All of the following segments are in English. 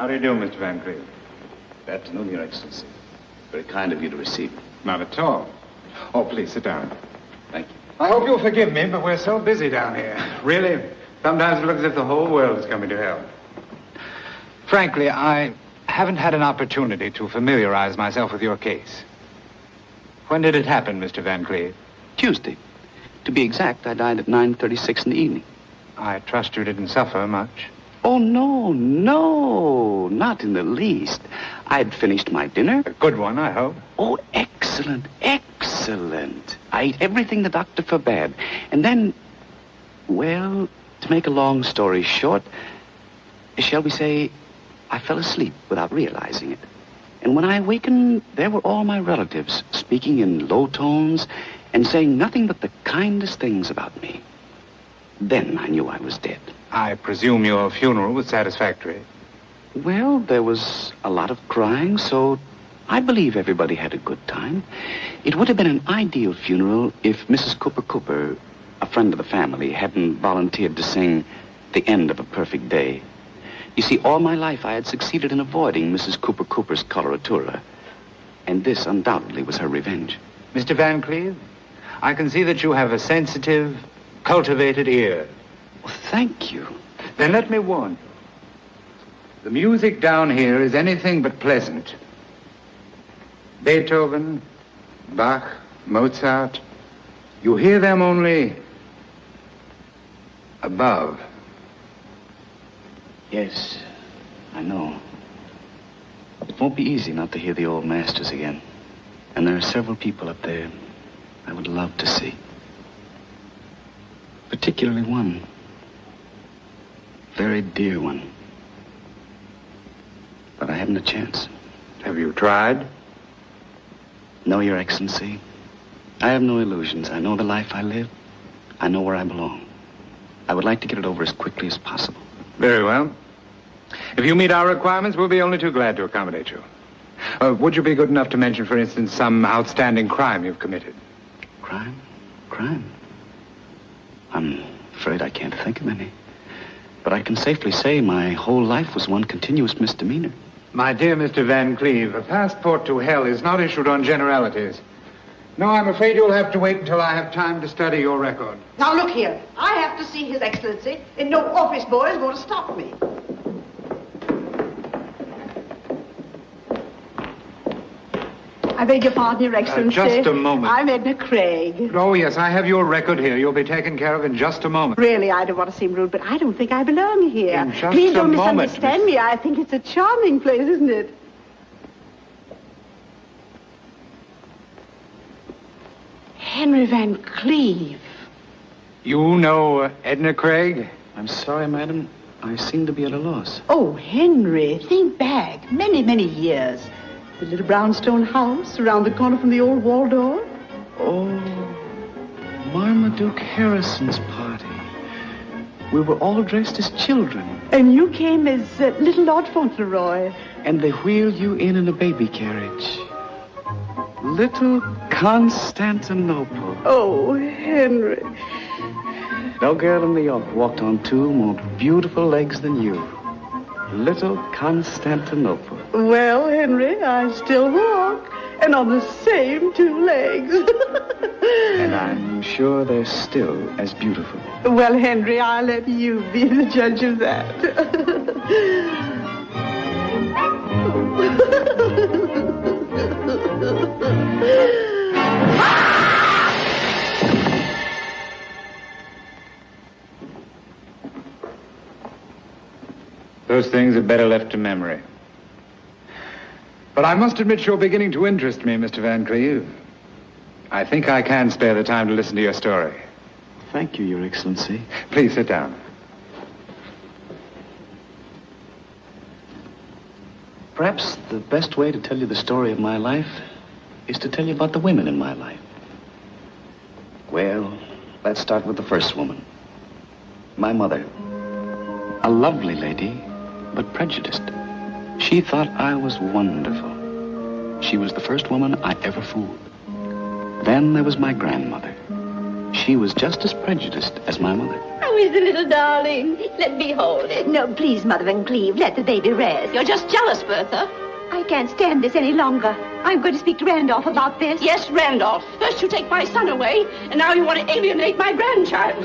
How do you do, Mr. Van Cleve? Good afternoon, Your Excellency. Very kind of you to receive me. Not at all. Oh, please, sit down. Thank you. I hope you'll forgive me, but we're so busy down here. Really, sometimes it looks as if the whole world is coming to hell. Frankly, I haven't had an opportunity to familiarize myself with your case. When did it happen, Mr. Van Cleve? Tuesday. To be exact, I died at 9:36 in the evening. I trust you didn't suffer much. Oh, no, not in the least. I'd finished my dinner. A good one, I hope. Oh, excellent. I ate everything the doctor forbade. And then, well, to make a long story short, shall we say, I fell asleep without realizing it. And when I awakened, there were all my relatives speaking in low tones and saying nothing but the kindest things about me. Then I knew I was dead. I presume your funeral was satisfactory. Well, there was a lot of crying, so I believe everybody had a good time. It would have been an ideal funeral if Mrs. Cooper, a friend of the family, hadn't volunteered to sing The End of a Perfect Day. You see, all my life I had succeeded in avoiding Mrs. Cooper's coloratura, and this undoubtedly was her revenge. Mr. Van Cleve, I can see that you have a sensitive, cultivated ear. Well, thank you. Then let me warn you. The music down here is anything but pleasant. Beethoven, Bach, Mozart, you hear them only above. Yes, I know. It won't be easy not to hear the old masters again. And there are several people up there I would love to see. Particularly one. Very dear one. But I haven't a chance. Have you tried? No, Your Excellency. I have no illusions. I know the life I live. I know where I belong. I would like to get it over as quickly as possible. Very well. If you meet our requirements, we'll be only too glad to accommodate you. Would you be good enough to mention, for instance, some outstanding crime you've committed? Crime? I'm afraid I can't think of any. But I can safely say my whole life was one continuous misdemeanor. My dear Mr. Van Cleve, a passport to hell is not issued on generalities. No, I'm afraid you'll have to wait until I have time to study your record. Now, look here. I have to see His Excellency, and no office boy is going to stop me. I beg your pardon, Your Excellency. Just a moment. I'm Edna Craig. Oh, yes, I have your record here. You'll be taken care of in just a moment. Really, I don't want to seem rude, but I don't think I belong here. In just Please a don't moment, misunderstand me. I think it's a charming place, isn't it? Henry van Cleve. You know Edna Craig? I'm sorry, madam. I seem to be at a loss. Oh, Henry, think back. Many, many years. The little brownstone house around the corner from the old Waldorf. Oh, Marmaduke Harrison's party. We were all dressed as children. And you came as little Lord Fauntleroy. And they wheeled you in a baby carriage. Little Constantinople. Oh, Henry. No girl in New York walked on two more beautiful legs than you. Little Constantinople. Well, Henry, I still walk, and on the same two legs. And I'm sure they're still as beautiful. Well, Henry, I'll let you be the judge of that. Those things are better left to memory. But I must admit you're beginning to interest me, Mr. Van Cleve. I think I can spare the time to listen to your story. Thank you, Your Excellency. Please sit down. Perhaps the best way to tell you the story of my life is to tell you about the women in my life. Well, let's start with the first woman. My mother. A lovely lady, but prejudiced. She thought I was wonderful. She was the first woman I ever fooled. Then there was my grandmother. she was just as prejudiced as my mother. Oh, he's a little darling. Let me hold it. No, please, Mother Van Cleve, let the baby rest. You're just jealous, Bertha. I can't stand this any longer. I'm going to speak to Randolph about this. Yes, Randolph. First you take my son away, and now you want to alienate my grandchild.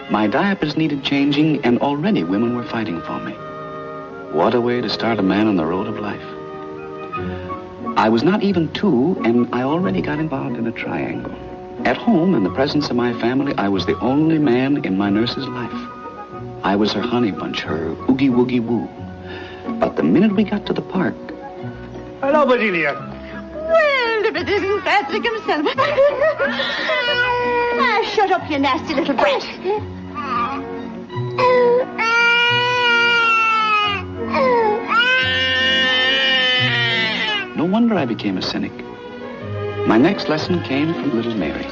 My diapers needed changing, and already women were fighting for me. What a way to start a man on the road of life. I was not even 2, and I already got involved in a triangle. At home, in the presence of my family, I was the only man in my nurse's life. I was her honey bunch, her oogie woogie woo. But the minute we got to the park... Hello, Bedelia. Well, if it isn't Patrick himself. Shut up, you nasty little brat. No wonder I became a cynic. My next lesson came from little Mary.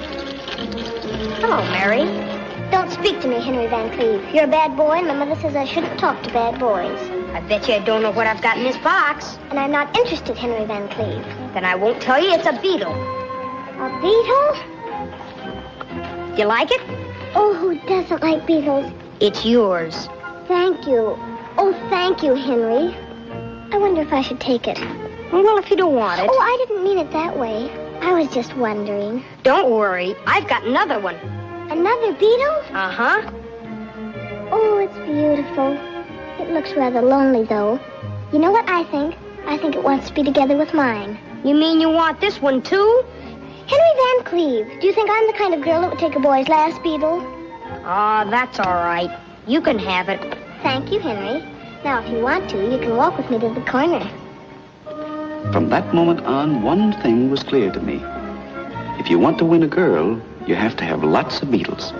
Hello, Mary. Don't speak to me, Henry van Cleve. You're a bad boy, and my mother says I shouldn't talk to bad boys. I bet you I don't know what I've got in this box. And I'm not interested, Henry van Cleve. Then I won't tell you it's a beetle. A beetle? You like it? Oh, who doesn't like beetles? It's yours. Thank you. Oh, thank you, Henry. I wonder if I should take it. Well, if you don't want it. Oh, I didn't mean it that way. I was just wondering. Don't worry. I've got another one. Another beetle? Uh-huh. Oh, it's beautiful. It looks rather lonely, though. You know what I think? I think it wants to be together with mine. You mean you want this one, too? Henry van Cleve, do you think I'm the kind of girl that would take a boy's last beetle? Oh, that's all right. You can have it. Thank you, Henry. Now, if you want to, you can walk with me to the corner. From that moment on, one thing was clear to me. If you want to win a girl, you have to have lots of beetles.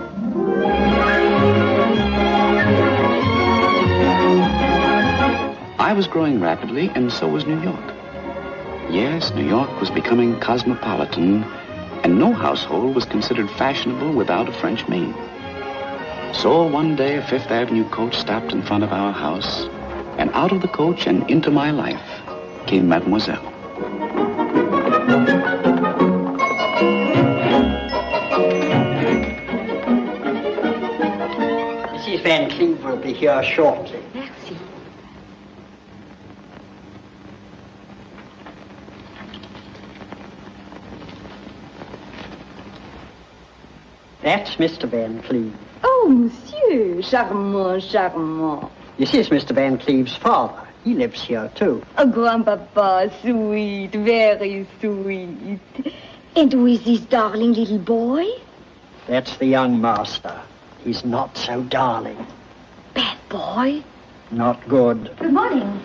I was growing rapidly, and so was New York. Yes, New York was becoming cosmopolitan, and no household was considered fashionable without a French maid. So one day, a Fifth Avenue coach stopped in front of our house, and out of the coach and into my life came Mademoiselle. Mrs. Van Cleve will be here shortly. Merci. That's Mr. Van Cleve. Oh, monsieur, charmant, charmant. This is Mr. Van Cleve's father. He lives here, too. Oh, grandpapa, sweet, very sweet. And who is this darling little boy? That's the young master. He's not so darling. Bad boy? Not good. Good morning.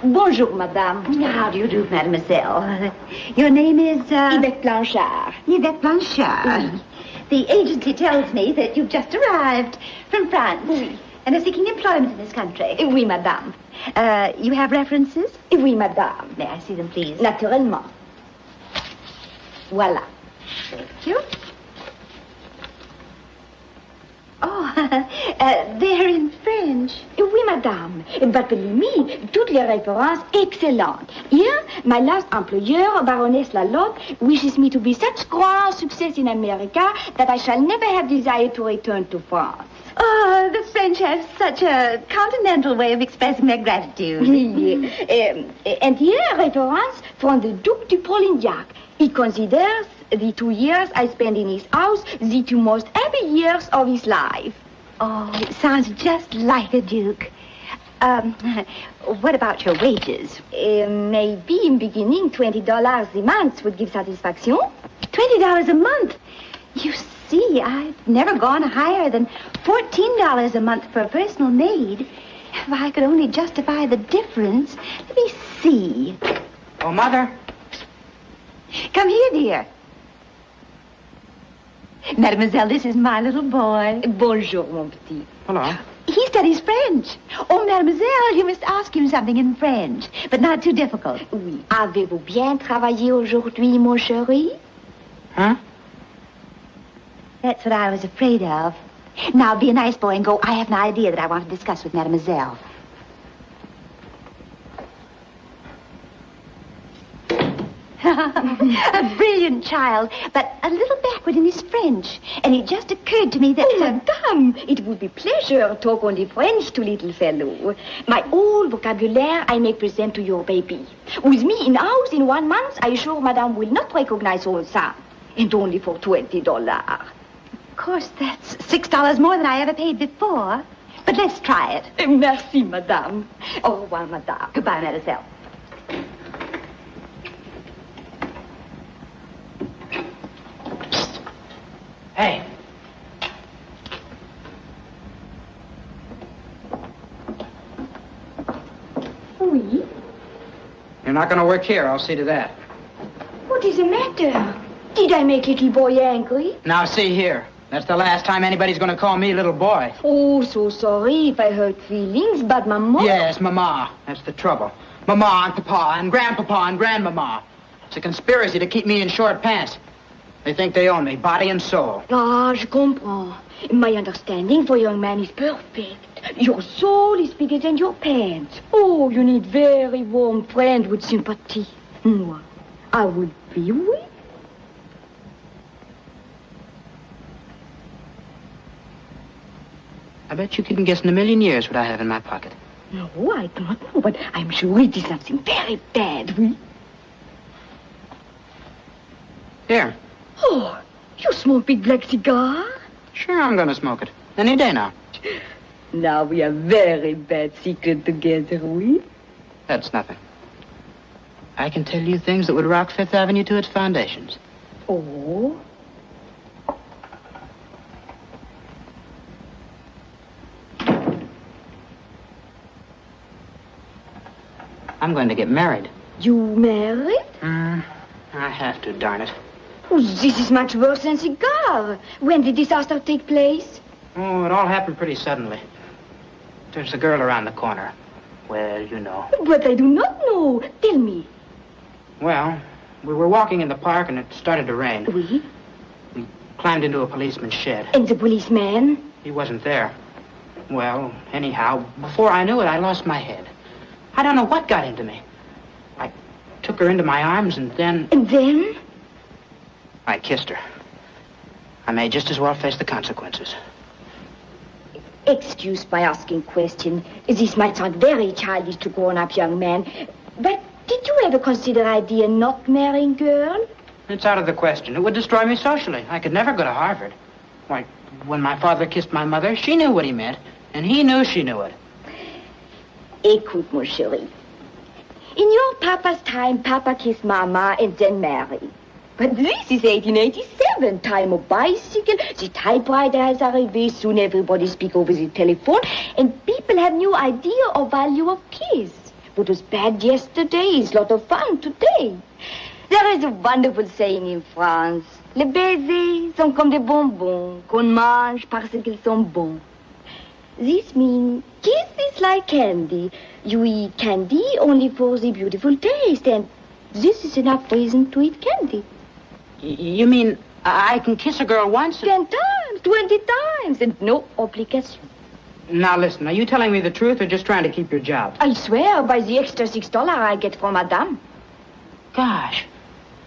Bonjour, madame. How do you do, mademoiselle? Your name is, Yvette Blanchard. Yvette Blanchard. Oui. The agency tells me that you've just arrived from France. Oui. And are seeking employment in this country. Oui, madame. You have references? Oui, madame. May I see them, please? Naturellement. Voilà. Thank you. Oh, they're in French. Oui, madame. But believe me, toutes les références excellentes. Here, my last employer, Baroness Lalotte, wishes me to be such grand success in America that I shall never have desire to return to France. Oh, the French have such a continental way of expressing their gratitude. And here, référence from the Duc de Polignac. He considers the 2 years I spent in his house the 2 most happy years of his life. Oh, it sounds just like a duke. What about your wages? Maybe in beginning $20 a month would give satisfaction. $20 a month? You see, I've never gone higher than $14 a month for a personal maid. If I could only justify the difference. Let me see. Oh, Mother. Come here, dear. Mademoiselle, this is my little boy. Bonjour, mon petit. Hello. He studies French. Oh, mademoiselle, you must ask him something in French, but not too difficult. Oui. Avez-vous bien travaillé aujourd'hui, mon chéri? Huh? That's what I was afraid of. Now, be a nice boy and go. I have an idea that I want to discuss with mademoiselle. A brilliant child, but a little backward in his French. And it just occurred to me that... Oh, madame, it would be pleasure talk only French to little fellow. My whole vocabulary I may present to your baby. With me in house in 1 month, I assure madame will not recognize all that. And only for $20. Of course, that's $6 more than I ever paid before. But let's try it. Merci, madame. Au revoir, madame. Goodbye, mademoiselle. Hey. Oui? You're not going to work here. I'll see to that. What is the matter? Did I make little boy angry? Now, see here. That's the last time anybody's going to call me little boy. Oh, so sorry if I hurt feelings, but Mama... Yes, Mama. That's the trouble. Mama and Papa and Grandpapa and Grandmama. It's a conspiracy to keep me in short pants. They think they own me, body and soul. Ah, je comprends. My understanding for young man is perfect. Your soul is bigger than your pants. Oh, you need very warm friend with sympathy. Moi, I would be with. I bet you couldn't guess in a million years what I have in my pocket. No, I do not know, but I'm sure it is something very bad, oui? Here. Oh, you smoke big black cigar? Sure, I'm going to smoke it. Any day now. Now we are very bad secret together, oui? That's nothing. I can tell you things that would rock Fifth Avenue to its foundations. Oh? I'm going to get married. You married? I have to, darn it. Oh, this is much worse than cigar. When did disaster take place? Oh, it all happened pretty suddenly. There's a girl around the corner. Well, you know. But I do not know. Tell me. Well, we were walking in the park and it started to rain. Oui? We climbed into a policeman's shed. And the policeman? He wasn't there. Well, anyhow, before I knew it, I lost my head. I don't know what got into me. I took her into my arms and then... And then? I kissed her. I may just as well face the consequences. Excuse my asking question. This might sound very childish to grown-up young man, but did you ever consider idea not marrying girl? It's out of the question. It would destroy me socially. I could never go to Harvard. Why, when my father kissed my mother, she knew what he meant, and he knew she knew it. Écoute, mon chéri. In your papa's time, Papa kissed Mama and then married. But this is 1887, time of bicycle, the typewriter has arrived, soon everybody speak over the telephone, and people have new idea of value of kiss. What was bad yesterday is lot of fun today. There is a wonderful saying in France, les baisers sont comme des bonbons qu'on mange parce qu'ils sont bons. This means kiss is like candy. You eat candy only for the beautiful taste, and this is enough reason to eat candy. You mean I can kiss a girl once? 10 times, 20 times, and no obligation. Now listen, are you telling me the truth or just trying to keep your job? I swear by the extra $6 I get from Madame. Gosh,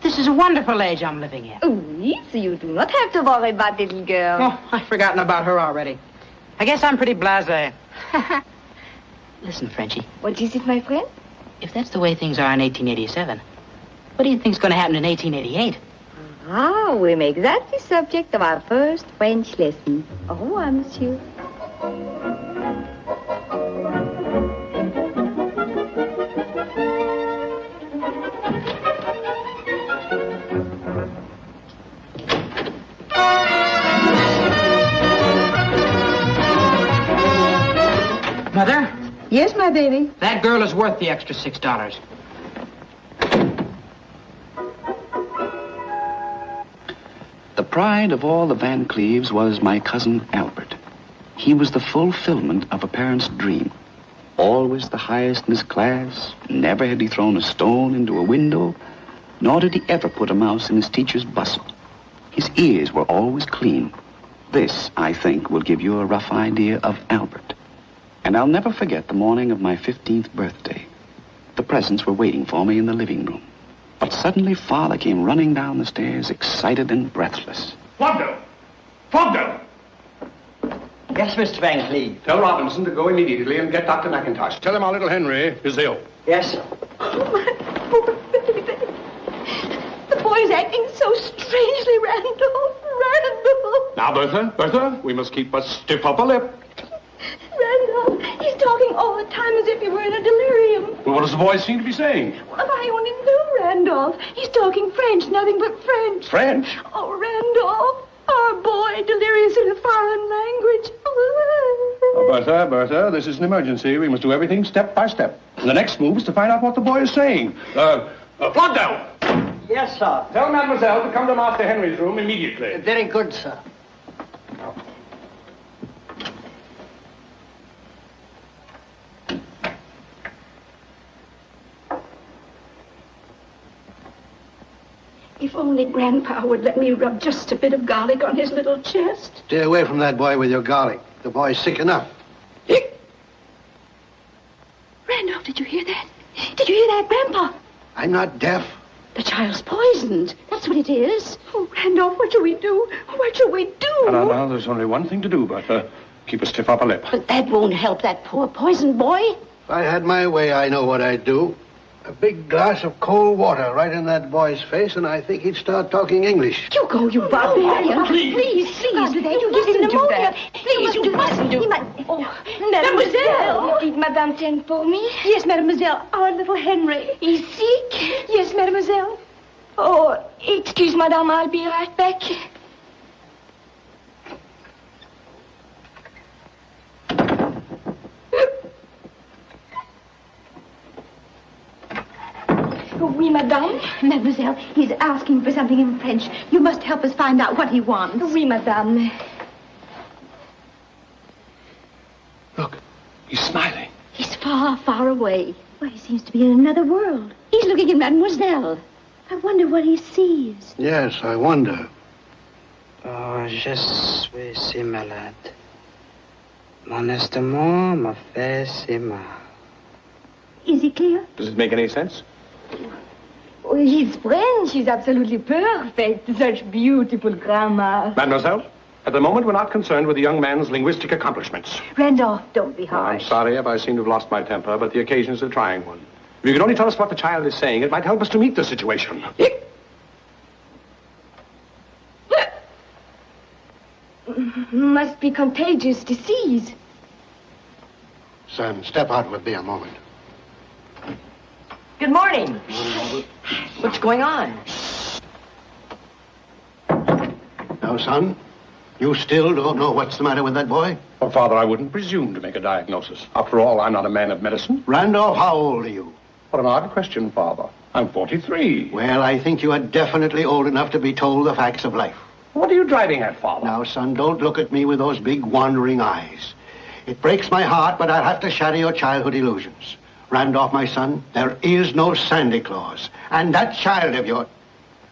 this is a wonderful age I'm living in. Oui, so you do not have to worry about little girl. Oh, I've forgotten about her already. I guess I'm pretty blasé. Listen, Frenchie. What is it, my friend? If that's the way things are in 1887, what do you think's going to happen in 1888? Ah, we make that the subject of our first French lesson. Au revoir, monsieur. Mother? Yes, my baby. That girl is worth the extra $6. The pride of all the Van Cleves was my cousin Albert. He was the fulfillment of a parent's dream. Always the highest in his class. Never had he thrown a stone into a window, nor did he ever put a mouse in his teacher's bustle. His ears were always clean. This, I think, will give you a rough idea of Albert. And I'll never forget the morning of my 15th birthday. The presents were waiting for me in the living room. But suddenly Father came running down the stairs, excited and breathless. Fogdell! Fogdell! Yes, Mr. Van Cleve. Tell Robinson to go immediately and get Dr. McIntosh. Tell him our little Henry is ill. Yes, sir. Oh, my poor baby. The boy's acting so strangely, Randolph. Randolph. Now, Bertha, we must keep a stiff upper lip. Randolph, he's talking all the time as if he were in a delirium. Well, what does the boy seem to be saying? Well, if I only knew Randolph. He's talking French, nothing but French. French? Oh, Randolph, our boy, delirious in a foreign language. Oh, Bertha, this is an emergency. We must do everything step by step. And the next move is to find out what the boy is saying. Fogdell! Yes, sir. Tell Mademoiselle to come to Master Henry's room immediately. Very good, sir. If only Grandpa would let me rub just a bit of garlic on his little chest. Stay away from that boy with your garlic. The boy's sick enough. Randolph, did you hear that? Did you hear that, Grandpa? I'm not deaf. The child's poisoned. That's what it is. Oh, Randolph, what shall we do? What shall we do? No, there's only one thing to do, Bertha. Keep a stiff upper lip. But that won't help that poor poisoned boy. If I had my way, I know what I'd do. A big glass of cold water right in that boy's face, and I think he'd start talking English. You go, you barbarian. Oh, please. You mustn't do that. Please, you mustn't do that. Oh, Mademoiselle. Did Madame send for me? Yes, mademoiselle. Our little Henry. He's sick? Yes, mademoiselle. Oh, excuse, Madame, I'll be right back. Oui, madame. Mademoiselle, he's asking for something in French. You must help us find out what he wants. Oui, madame. Look, he's smiling. He's far, far away. Well, he seems to be in another world. He's looking at Mademoiselle. I wonder what he sees. Yes, I wonder. Oh, je suis si malade. Mon estomac me fait si mal. Is he clear? Does it make any sense? Oh, his French is absolutely perfect. Such beautiful grammar. Mademoiselle, at the moment, we're not concerned with the young man's linguistic accomplishments. Randolph, don't be I'm harsh. sorry if I seem to have lost my temper, but the occasion is a trying one. If you could only tell us what the child is saying, it might help us to meet the situation. Must be contagious disease. Son, step out with me a moment. Good morning. What's going on? Now, son, you still don't know what's the matter with that boy? Well, Father, I wouldn't presume to make a diagnosis. After all, I'm not a man of medicine. Randolph, how old are you? What an odd question, Father. I'm 43. Well, I think you are definitely old enough to be told the facts of life. What are you driving at, Father? Now, son, don't look at me with those big wandering eyes. It breaks my heart, but I'll have to shatter your childhood illusions. Randolph, my son, there is no Santa Claus. And that child of yours...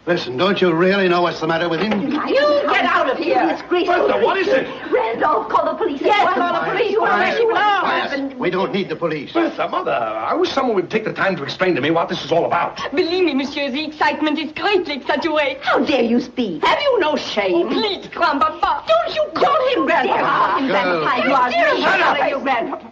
Listen, don't you really know what's the matter with him? You get out of here. Bertha, what is it? Randolph, call the police. Yes, call the police. You want to see what happened? We don't need the police. Bertha, Mother, I wish someone would take the time to explain to me what this is all about. Believe me, monsieur, the excitement is greatly exaggerated. How dare you speak? Have you no shame? Please, grandpapa. Don't you call him Grandpapa. You are Shut up. your Grandpapa.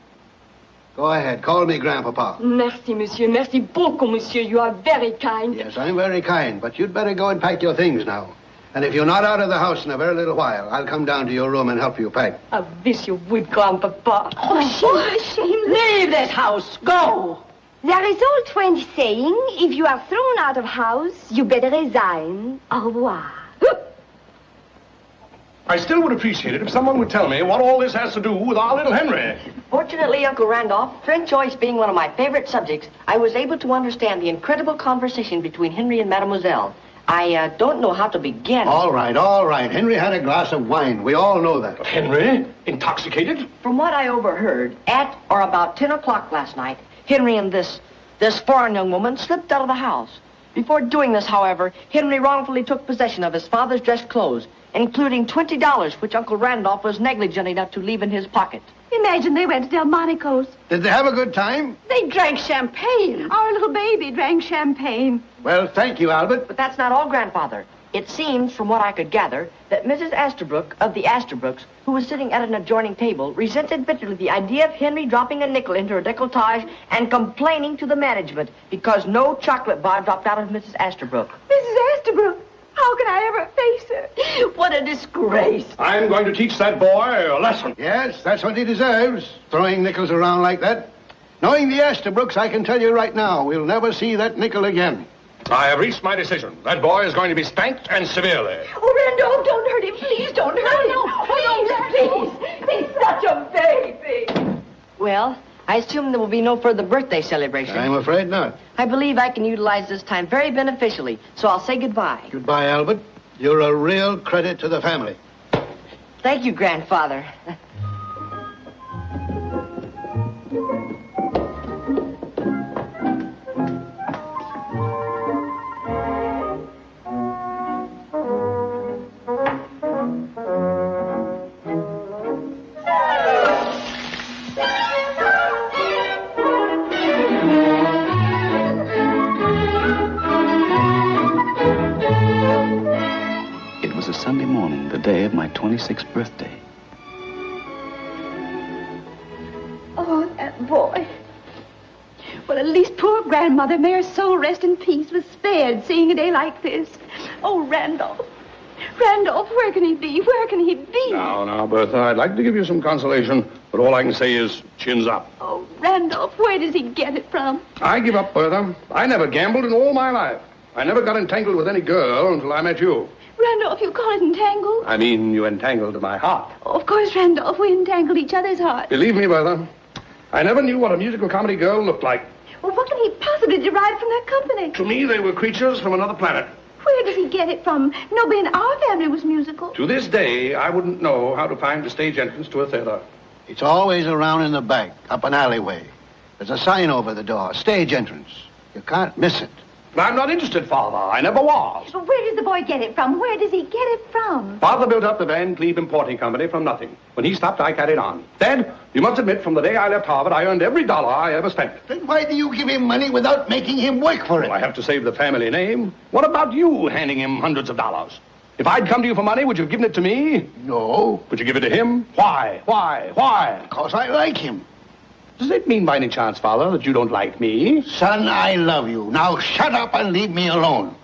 Go ahead, call me Grandpapa. Merci, monsieur. Merci beaucoup, monsieur. You are very kind. Yes, I'm very kind, but you'd better go and pack your things now. And if you're not out of the house in a very little while, I'll come down to your room and help you pack. I wish you would, grandpapa. Oh, shame. Leave this house. Go. There is old French saying, if you are thrown out of house, you better resign. Au revoir. I still would appreciate it if someone would tell me what all this has to do with our little Henry. Fortunately, Uncle Randolph, French choice being one of my favorite subjects, I was able to understand the incredible conversation between Henry and Mademoiselle. I don't know how to begin. All right. Henry had a glass of wine. We all know that. Henry? Intoxicated? From what I overheard, at or about 10 o'clock last night, Henry and this foreign young woman slipped out of the house. Before doing this, however, Henry wrongfully took possession of his father's dress clothes, including $20, which Uncle Randolph was negligent enough to leave in his pocket. Imagine they went to Delmonico's. Did they have a good time? They drank champagne. Our little baby drank champagne. Well, thank you, Albert. But that's not all, Grandfather. It seems, from what I could gather, that Mrs. Astabrook of the Astabrooks, who was sitting at an adjoining table, resented bitterly the idea of Henry dropping a nickel into her decolletage and complaining to the management because no chocolate bar dropped out of Mrs. Astabrook. Mrs. Astabrook? How can I ever face her? What a disgrace. I'm going to teach that boy a lesson. Yes, that's what he deserves, throwing nickels around like that. Knowing the Astabrooks, I can tell you right now, we'll never see that nickel again. I have reached my decision. That boy is going to be spanked and severely. Oh, Randolph, don't hurt him. Please don't hurt him. Please. He's such a baby. Well, I assume there will be no further birthday celebration. I'm afraid not. I believe I can utilize this time very beneficially, so I'll say goodbye. Goodbye, Albert. You're a real credit to the family. Thank you, Grandfather. Sunday morning, the day of my 26th birthday. Oh, that boy. Well, at least poor grandmother, may her soul rest in peace, was spared seeing a day like this. Oh, Randolph. Randolph, where can he be? Where can he be? Now, Bertha, I'd like to give you some consolation, but all I can say is chins up. Oh, Randolph, where does he get it from? I give up, Bertha. I never gambled in all my life. I never got entangled with any girl until I met you. Randolph, you call it entangled? I mean, you entangled my heart. Oh, of course, Randolph, we entangled each other's hearts. Believe me, Bertha, I never knew what a musical comedy girl looked like. Well, what can he possibly derive from that company? To me, they were creatures from another planet. Where does he get it from? Nobody in our family was musical. To this day, I wouldn't know how to find the stage entrance to a theater. It's always around in the back, up an alleyway. There's a sign over the door, stage entrance. You can't miss it. I'm not interested, Father. I never was. But where does the boy get it from? Where does he get it from? Father built up the Van Cleve Importing Company from nothing. When he stopped, I carried on. Dad, you must admit, from the day I left Harvard, I earned every dollar I ever spent. Then why do you give him money without making him work for it? Well, I have to save the family name. What about you handing him hundreds of dollars? If I'd come to you for money, would you have given it to me? No. Would you give it to him? Why? Because I like him. Does it mean by any chance, Father, that you don't like me? Son, I love you. Now shut up and leave me alone.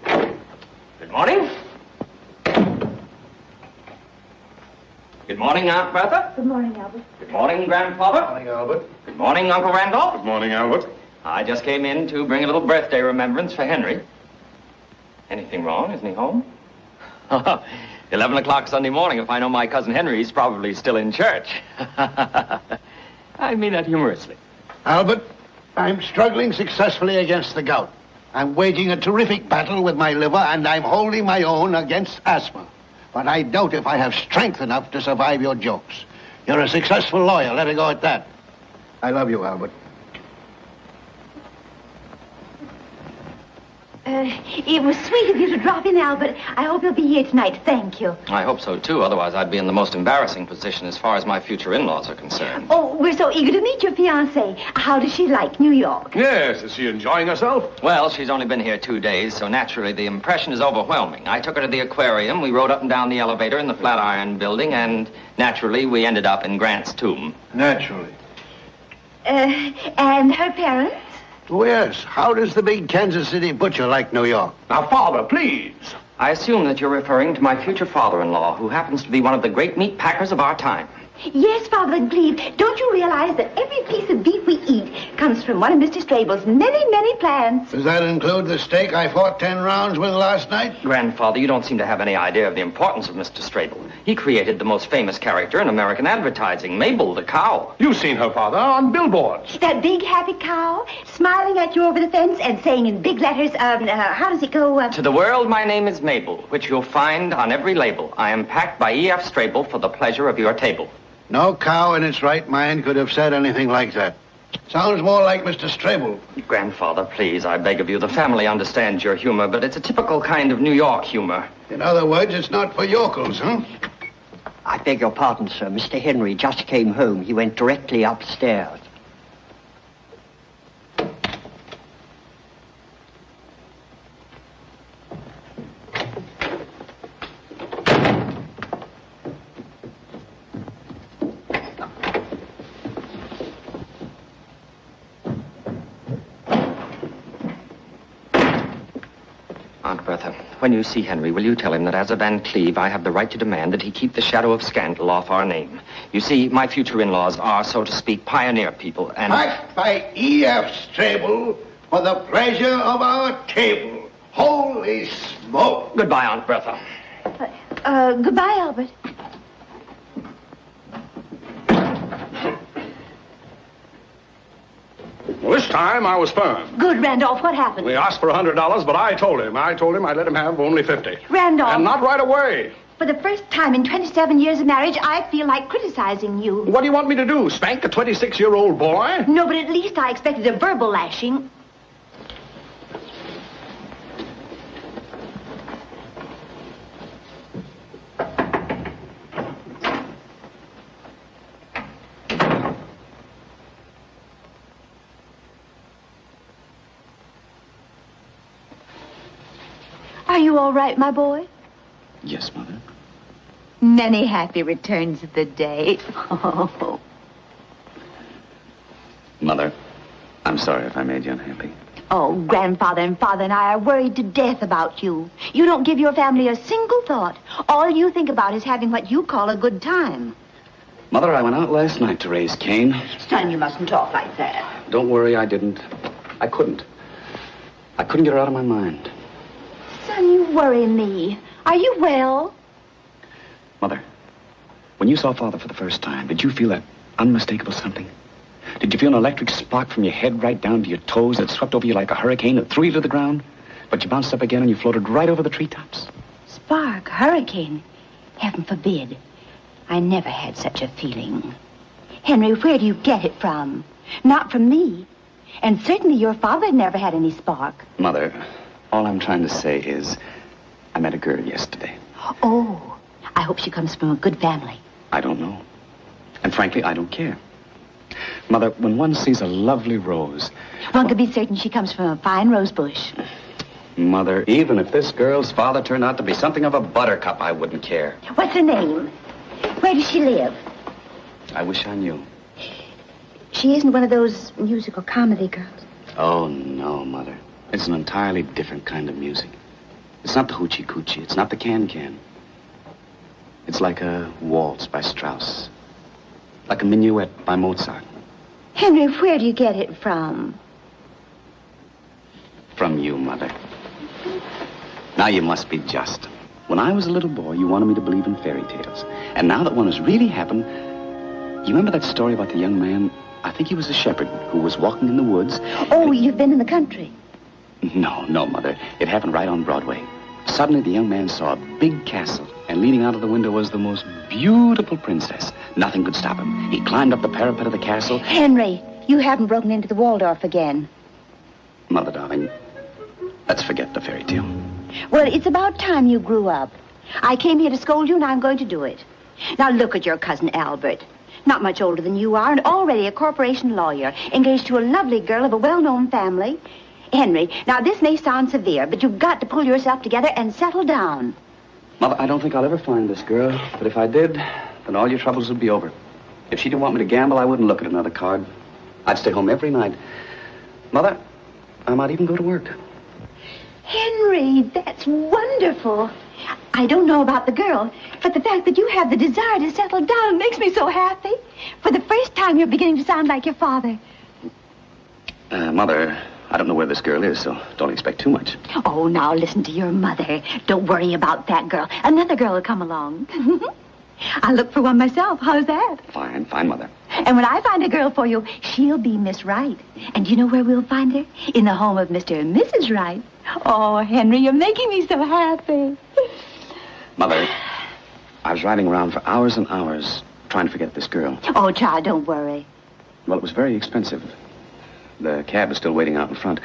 Good morning. Good morning, Aunt Bertha. Good morning, Albert. Good morning, Grandfather. Good morning, Albert. Good morning, Uncle Randolph. Good morning, Albert. I just came in to bring a little birthday remembrance for Henry. Anything wrong? Isn't he home? 11 o'clock Sunday morning. If I know my cousin Henry's probably still in church. I mean that humorously. Albert, I'm struggling successfully against the gout. I'm waging a terrific battle with my liver, and I'm holding my own against asthma. But I doubt if I have strength enough to survive your jokes. You're a successful lawyer. Let it go at that. I love you, Albert. It was sweet of you to drop in, Albert. I hope you'll be here tonight. Thank you. I hope so, too. Otherwise, I'd be in the most embarrassing position as far as my future in-laws are concerned. Oh, we're so eager to meet your fiancée. How does she like New York? Yes, is she enjoying herself? Well, she's only been here 2 days, so naturally the impression is overwhelming. I took her to the aquarium, we rode up and down the elevator in the Flatiron Building, and naturally we ended up in Grant's tomb. Naturally. And her parents? Oh, yes. How does the big Kansas City butcher like New York? Now, Father, please. I assume that you're referring to my future father-in-law, who happens to be one of the great meat packers of our time. Yes, Father Van Cleve. Don't you realize that every piece of beef we eat comes from one of Mr. Strabel's many, many plants? Does that include the steak I fought 10 rounds with last night? Grandfather, you don't seem to have any idea of the importance of Mr. Strabel. He created the most famous character in American advertising, Mabel the cow. You've seen her, Father, on billboards. That big, happy cow, smiling at you over the fence and saying in big letters, how does it go? To the world, my name is Mabel, which you'll find on every label. I am packed by E.F. Strabel for the pleasure of your table. No cow in its right mind could have said anything like that. Sounds more like Mr. Strabel. Grandfather, please, I beg of you. The family understands your humor, but it's a typical kind of New York humor. In other words, it's not for yokels, huh? I beg your pardon, sir. Mr. Henry just came home. He went directly upstairs. Aunt Bertha, when you see Henry, will you tell him that as a Van Cleve, I have the right to demand that he keep the shadow of scandal off our name? You see, my future in-laws are, so to speak, pioneer people, and... Packed by E.F.'s table for the pleasure of our table. Holy smoke! Goodbye, Aunt Bertha. Goodbye, Albert. Well, this time I was firm. Good, Randolph. What happened? We asked for $100, but I told him I'd let him have only 50. Randolph. And not right away. For the first time in 27 years of marriage, I feel like criticizing you. What do you want me to do, spank a 26-year-old boy? No, but at least I expected a verbal lashing. Are you all right, my boy? Yes, Mother. Many happy returns of the day. Oh. Mother, I'm sorry if I made you unhappy. Oh, Grandfather and Father and I are worried to death about you. You don't give your family a single thought. All you think about is having what you call a good time. Mother, I went out last night to raise Cain. Son, you mustn't talk like that. Don't worry, I didn't. I couldn't get her out of my mind. Son, you worry me. Are you well? Mother, when you saw Father for the first time, did you feel that unmistakable something? Did you feel an electric spark from your head right down to your toes that swept over you like a hurricane that threw you to the ground? But you bounced up again and you floated right over the treetops? Spark, hurricane. Heaven forbid. I never had such a feeling. Henry, where do you get it from? Not from me. And certainly your father never had any spark. Mother, all I'm trying to say is I met a girl yesterday. Oh, I hope she comes from a good family. I don't know. And frankly, I don't care. Mother, when one sees a lovely rose... One could be certain she comes from a fine rose bush. Mother, even if this girl's father turned out to be something of a buttercup, I wouldn't care. What's her name? Where does she live? I wish I knew. She isn't one of those musical comedy girls. Oh, no, Mother. It's an entirely different kind of music. It's not the hoochie-coochie. It's not the can-can. It's like a waltz by Strauss. Like a minuet by Mozart. Henry, where do you get it from? From you, Mother. Now you must be just. When I was a little boy, you wanted me to believe in fairy tales. And now that one has really happened, you remember that story about the young man, I think he was a shepherd, who was walking in the woods? Oh, you've been in the country. No, Mother. It happened right on Broadway. Suddenly, the young man saw a big castle, and leaning out of the window was the most beautiful princess. Nothing could stop him. He climbed up the parapet of the castle. Henry, you haven't broken into the Waldorf again. Mother, darling, let's forget the fairy tale. Well, it's about time you grew up. I came here to scold you, and I'm going to do it. Now, look at your cousin Albert. Not much older than you are, and already a corporation lawyer, engaged to a lovely girl of a well-known family. Henry, now this may sound severe, but you've got to pull yourself together and settle down. Mother, I don't think I'll ever find this girl, but if I did, then all your troubles would be over. If she didn't want me to gamble, I wouldn't look at another card. I'd stay home every night. Mother, I might even go to work. Henry, that's wonderful. I don't know about the girl, but the fact that you have the desire to settle down makes me so happy. For the first time, you're beginning to sound like your father. Mother, I don't know where this girl is, so don't expect too much. Oh, now listen to your mother. Don't worry about that girl. Another girl will come along. I'll look for one myself. How's that? Fine, Mother. And when I find a girl for you, she'll be Miss Wright. And you know where we'll find her? In the home of Mr. and Mrs. Wright. Oh, Henry, you're making me so happy. Mother, I was riding around for hours and hours trying to forget this girl. Oh, child, don't worry. Well, it was very expensive. The cab was still waiting out in front.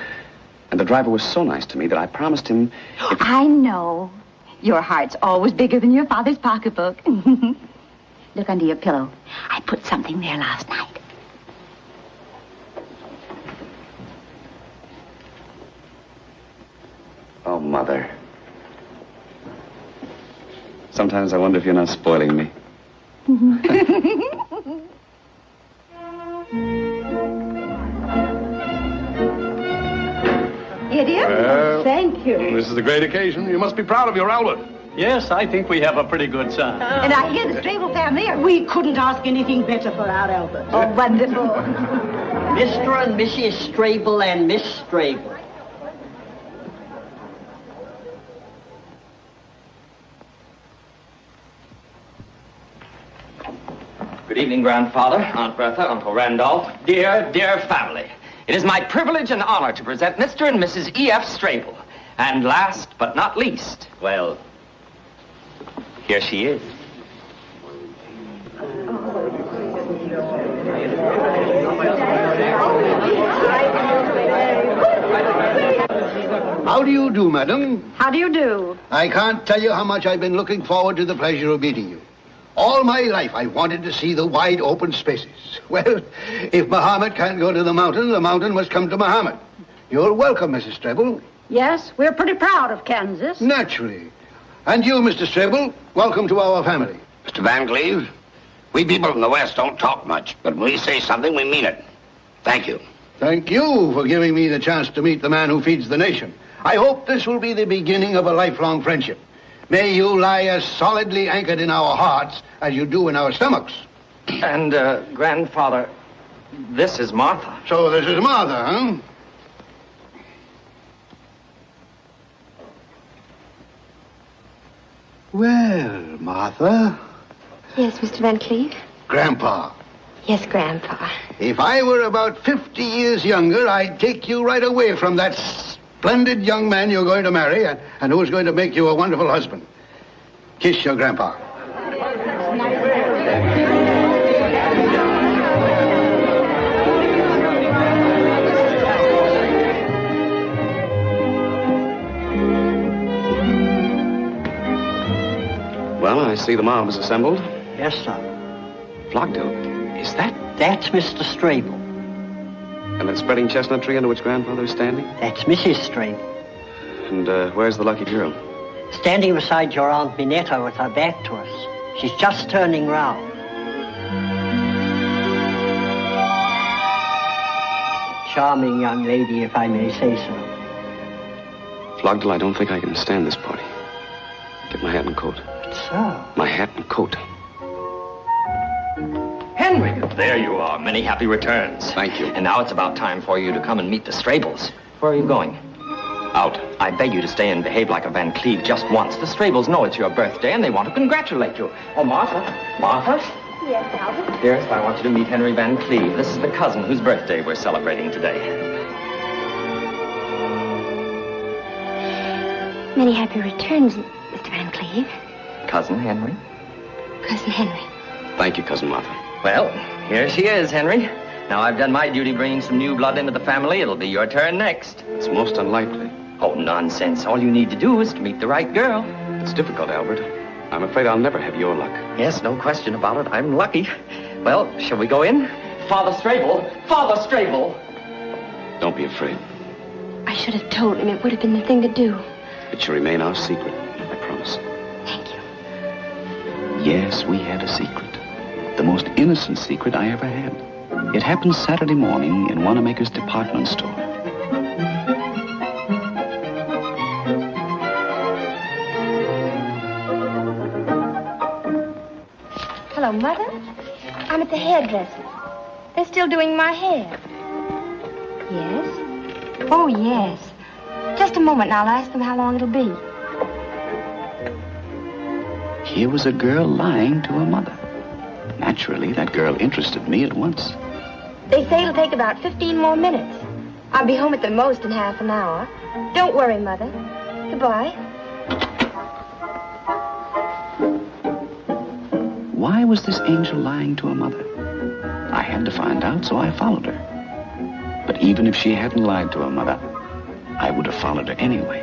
And the driver was so nice to me that I promised him... I know. Your heart's always bigger than your father's pocketbook. Look under your pillow. I put something there last night. Oh, Mother. Sometimes I wonder if you're not spoiling me. Here, dear. Well, Thank you. This is a great occasion. You must be proud of your Albert. Yes, I think we have a pretty good son. And I hear the Strable family are... We couldn't ask anything better for our Albert. Oh, wonderful. Mr. and Mrs. Strable and Miss Strable. Good evening, Grandfather, Aunt Bertha, Uncle Randolph, dear, dear family. It is my privilege and honor to present Mr. and Mrs. E.F. Strable. And last but not least, well, here she is. How do you do, madam? How do you do? I can't tell you how much I've been looking forward to the pleasure of meeting you. All my life, I wanted to see the wide open spaces. Well, if Muhammad can't go to the mountain must come to Muhammad. You're welcome, Mrs. Strable. Yes, we're pretty proud of Kansas. Naturally. And you, Mr. Strable, welcome to our family. Mr. Van Cleve, we people from the West don't talk much, but when we say something, we mean it. Thank you. Thank you for giving me the chance to meet the man who feeds the nation. I hope this will be the beginning of a lifelong friendship. May you lie as solidly anchored in our hearts as you do in our stomachs. And, Grandfather, this is Martha. So this is Martha, huh? Well, Martha. Yes, Mr. Van Cleve? Grandpa. Yes, Grandpa. If I were about 50 years younger, I'd take you right away from that splendid young man you're going to marry and who's going to make you a wonderful husband. Kiss your grandpa. Well, I see the mob is assembled. Yes, sir. Flockdale, is that? That's Mr. Strable. And that spreading chestnut tree under which Grandfather is standing? That's Mrs. Strable. And where's the lucky girl? Standing beside your Aunt Minetta with her back to us. She's just turning round. Charming young lady, if I may say so. Flockdale, I don't think I can stand this party. Get my hat and coat. Sir. My hat and coat. Henry, there you are. Many happy returns. Thank you. And now it's about time for you to come and meet the Strables. Where are you going? Out. I beg you to stay and behave like a Van Cleve just once. The Strables know it's your birthday and they want to congratulate you. Oh, Martha. Martha? Yes, Albert? Dearest, I want you to meet Henry Van Cleve. This is the cousin whose birthday we're celebrating today. Many happy returns, Mr. Van Cleve. Cousin Henry? Cousin Henry. Thank you, Cousin Martha. Well, here she is, Henry. Now I've done my duty bringing some new blood into the family. It'll be your turn next. It's most unlikely. Oh, nonsense. All you need to do is to meet the right girl. It's difficult, Albert. I'm afraid I'll never have your luck. Yes, no question about it. I'm lucky. Well, shall we go in? Father Strable! Father Strable! Don't be afraid. I should have told him. It would have been the thing to do. It shall remain our secret, I promise. Thank you. Yes, we had a secret. The most innocent secret I ever had. It happened Saturday morning in Wanamaker's department store. Hello, Mother. I'm at the hairdresser's. They're still doing my hair. Yes? Oh, yes. Just a moment and I'll ask them how long it'll be. Here was a girl lying to her mother. Naturally, that girl interested me at once. They say it'll take about 15 more minutes. I'll be home at the most in half an hour. Don't worry, Mother. Goodbye. Why was this angel lying to her mother? I had to find out, so I followed her. But even if she hadn't lied to her mother, I would have followed her anyway.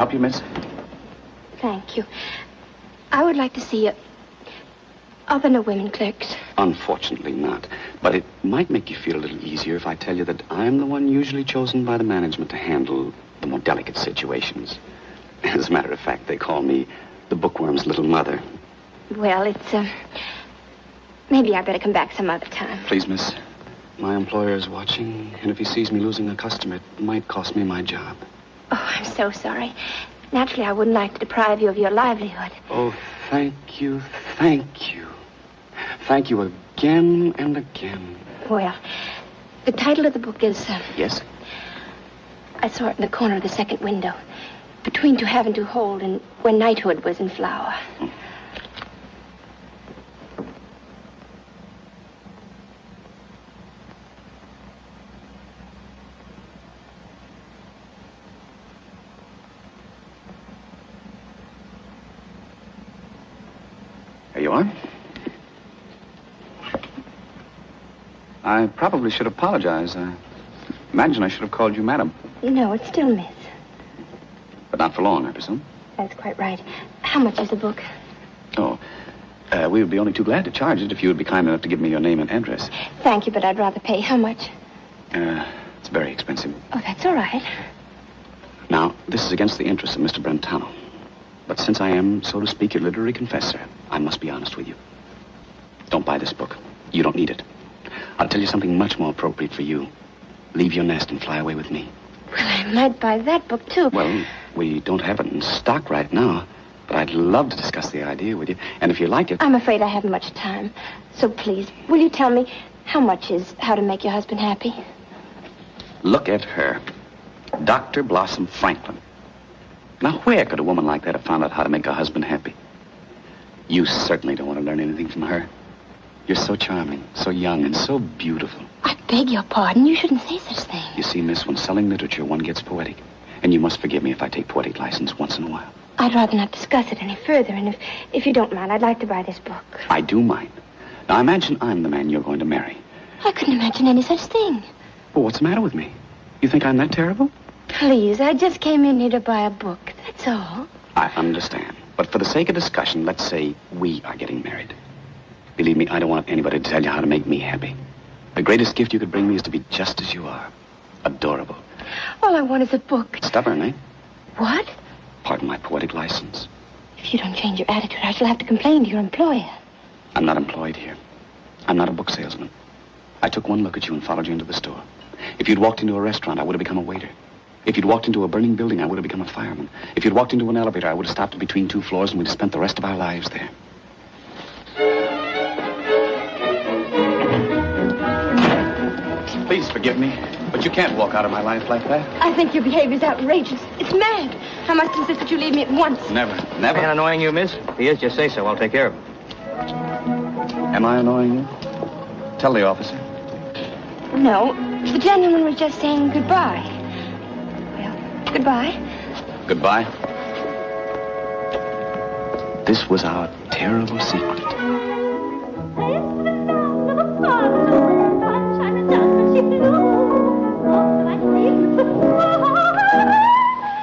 help you, miss? Thank you. I would like to see you. Are there no women clerks? Unfortunately not. But it might make you feel a little easier if I tell you that I'm the one usually chosen by the management to handle the more delicate situations. As a matter of fact, they call me the bookworm's little mother. Well, it's, maybe I better come back some other time. Please, miss. My employer is watching, and if he sees me losing a customer, it might cost me my job. Oh, I'm so sorry. Naturally, I wouldn't like to deprive you of your livelihood. Oh, thank you, thank you. Thank you again and again. Well, the title of the book is... Yes? I saw it in the corner of the second window. Between To Have and To Hold and When Knighthood Was in Flower. There you are. I probably should apologize. I imagine I should have called you madam. No, it's still Miss. But not for long, I presume. That's quite right. How much is the book? Oh, we would be only too glad to charge it if you would be kind enough to give me your name and address. Thank you, but I'd rather pay. How much? It's very expensive. Oh, that's all right. Now, this is against the interests of Mr. Brentano. But since I am, so to speak, your literary confessor, I must be honest with you. Don't buy this book. You don't need it. I'll tell you something much more appropriate for you. Leave your nest and fly away with me. Well, I might buy that book, too. Well, we don't have it in stock right now, but I'd love to discuss the idea with you. And if you like it... I'm afraid I haven't much time. So please, will you tell me how much is How to Make Your Husband Happy? Look at her. Dr. Blossom Franklin. Now, where could a woman like that have found out how to make her husband happy? You certainly don't want to learn anything from her. You're so charming, so young, and so beautiful. I beg your pardon. You shouldn't say such things. You see, miss, when selling literature, one gets poetic. And you must forgive me if I take poetic license once in a while. I'd rather not discuss it any further, and if you don't mind, I'd like to buy this book. I do mind. Now, imagine I'm the man you're going to marry. I couldn't imagine any such thing. Well, what's the matter with me? You think I'm that terrible? Please, I just came in here to buy a book. That's all. I understand. But for the sake of discussion, let's say we are getting married. Believe me, I don't want anybody to tell you how to make me happy. The greatest gift you could bring me is to be just as you are. Adorable. All I want is a book. Stubborn, eh? What? Pardon my poetic license. If you don't change your attitude, I shall have to complain to your employer. I'm not employed here. I'm not a book salesman. I took one look at you and followed you into the store. If you'd walked into a restaurant, I would have become a waiter. If you'd walked into a burning building, I would have become a fireman. If you'd walked into an elevator, I would have stopped between two floors and we'd have spent the rest of our lives there. Please forgive me, but you can't walk out of my life like that. I think your behavior's outrageous. It's mad. I must insist that you leave me at once. Never, never. Ain't annoying you, miss? If he is, just say so. I'll take care of him. Am I annoying you? Tell the officer. No, the gentleman was just saying goodbye. Well, goodbye. Goodbye. This was our terrible secret.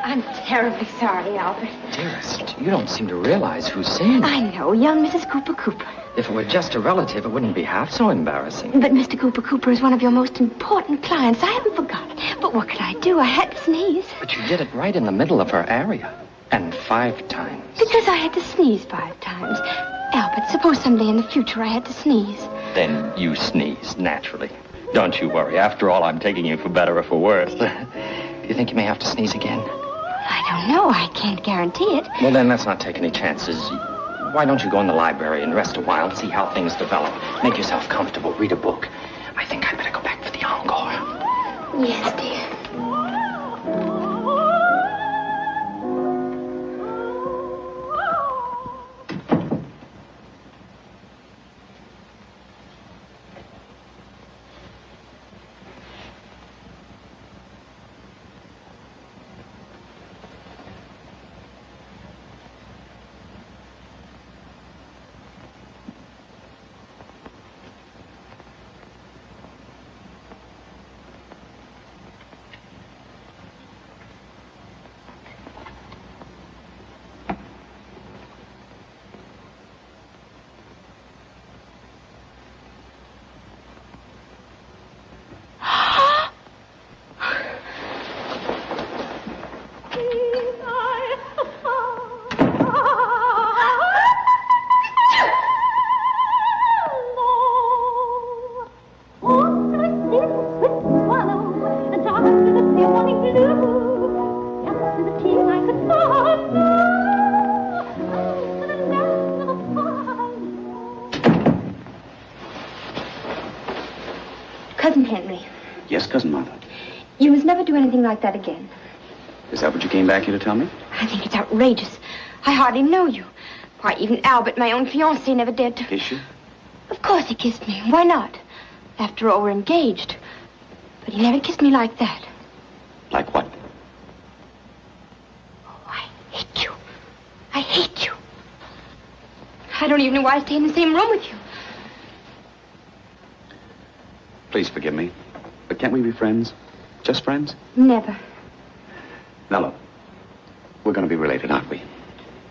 I'm terribly sorry, Albert. Dearest, you don't seem to realize who's saying it. I know, young Mrs. Cooper. If it were just a relative, it wouldn't be half so embarrassing. But Mr. Cooper is one of your most important clients. I haven't forgotten. But what could I do? I had to sneeze. But you did it right in the middle of her area. And 5 times. Because I had to sneeze 5 times. Albert, suppose someday in the future I had to sneeze. Then you sneeze, naturally. Don't you worry. After all, I'm taking you for better or for worse. Do you think you may have to sneeze again? I don't know. I can't guarantee it. Well, then let's not take any chances. Why don't you go in the library and rest a while and see how things develop? Make yourself comfortable. Read a book. I think I'd better go back for the encore. Yes, dear. Cousin Henry, Yes, Cousin Martha. you must never do anything like that again. Is that what you came back here to tell me? I think it's outrageous. I hardly know you. Why, even Albert, my own fiancé, never dared to... Is she? Of course he kissed me. Why not? After all, we're engaged. But he never kissed me like that. Like what? Oh, I hate you. I hate you. I don't even know why I stay in the same room with you. Please forgive me. But can't we be friends? Just friends? Never. Now, look. We're going to be related, aren't we?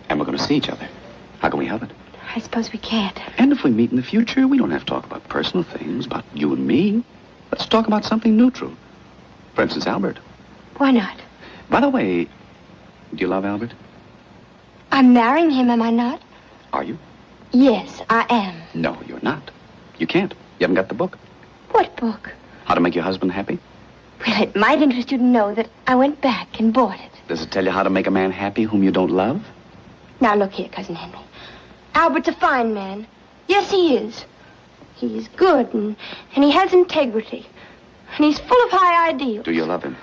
And we're going to see each other. How can we help it? I suppose we can't. And if we meet in the future, we don't have to talk about personal things, about you and me. Let's talk about something neutral. For instance, Albert. Why not? By the way, do you love Albert? I'm marrying him, am I not? Are you? Yes, I am. No, you're not. You can't. You haven't got the book. What book? How to Make Your Husband Happy? Well, it might interest you to know that I went back and bought it. Does it tell you how to make a man happy whom you don't love? Now, look here, Cousin Henry. Albert's a fine man. Yes, he is. He's good, and he has integrity. And he's full of high ideals. Do you love him?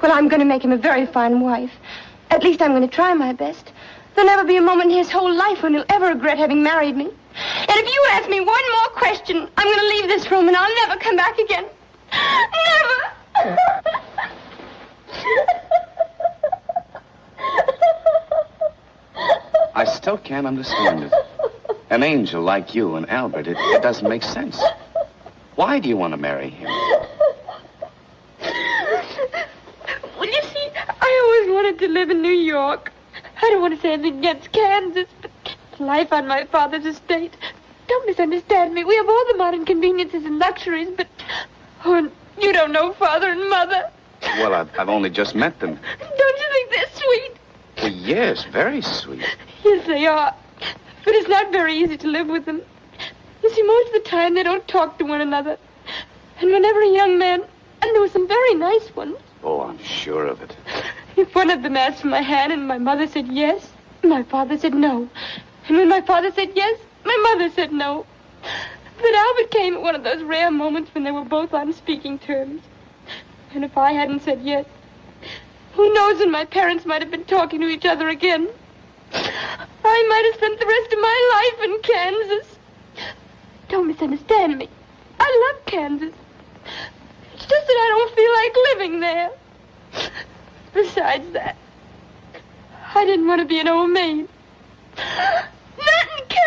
Well, I'm going to make him a very fine wife. At least I'm going to try my best. There'll never be a moment in his whole life when he'll ever regret having married me. And if you ask me one more question, I'm going to leave this room and I'll never come back again. Never! I still can't understand it. An angel like you and Albert, it doesn't make sense. Why do you want to marry him? Well, you see, I always wanted to live in New York. I don't want to say anything against Kansas, but life on my father's estate. Don't misunderstand me. We have all the modern conveniences and luxuries, but... Oh, and you don't know Father and Mother. Well, I've only just met them. Don't you think they're sweet? Well, yes, very sweet. Yes, they are. But it's not very easy to live with them. You see, most of the time they don't talk to one another. And whenever a young man... And there were some very nice ones. Oh, I'm sure of it. If one of them asked for my hand and my mother said yes, my father said no. And when my father said yes, my mother said no. But Albert came at one of those rare moments when they were both on speaking terms. And if I hadn't said yes, who knows when my parents might have been talking to each other again. I might have spent the rest of my life in Kansas. Don't misunderstand me. I love Kansas. It's just that I don't feel like living there. Besides that, I didn't want to be an old maid. Not in Kansas!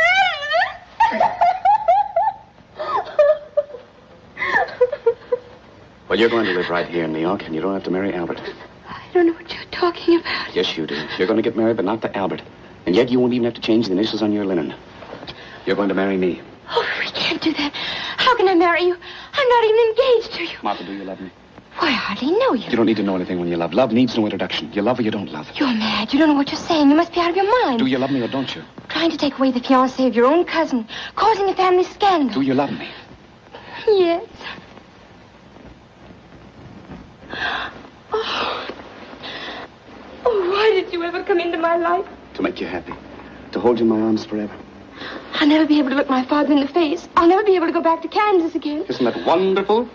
Well, you're going to live right here in New York, and you don't have to marry Albert. I don't know what you're talking about. Yes, you do. You're going to get married, but not to Albert. And yet you won't even have to change the initials on your linen. You're going to marry me. Oh, we can't do that. How can I marry you? I'm not even engaged to you. Martha, do you love me? Why, I hardly know you. You don't need to know anything when you love. Love needs no introduction. You love or you don't love. You're mad. You don't know what you're saying. You must be out of your mind. Do you love me or don't you? Trying to take away the fiancé of your own cousin, causing a family scandal. Do you love me? Yes. Oh, why did you ever come into my life? To make you happy. To hold you in my arms forever. I'll never be able to look my father in the face. I'll never be able to go back to Kansas again. Isn't that wonderful?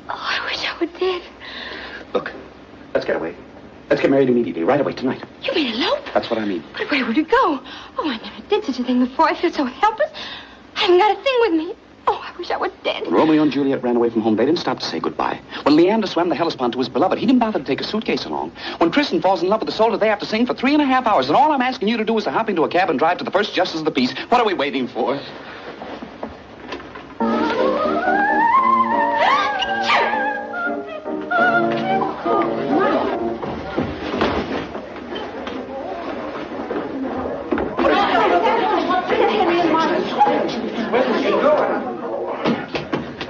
Oh, I wish I were dead. Look, let's get away. Let's get married immediately, right away, tonight. You mean elope? That's what I mean. But where would we go? Oh, I never did such a thing before. I feel so helpless. I haven't got a thing with me. Oh, I wish I was dead. When Romeo and Juliet ran away from home, they didn't stop to say goodbye. When Leander swam the Hellespont to his beloved, he didn't bother to take a suitcase along. When Tristan falls in love with the soldier, they have to sing for 3.5 hours. And all I'm asking you to do is to hop into a cab and drive to the first justice of the peace. What are we waiting for?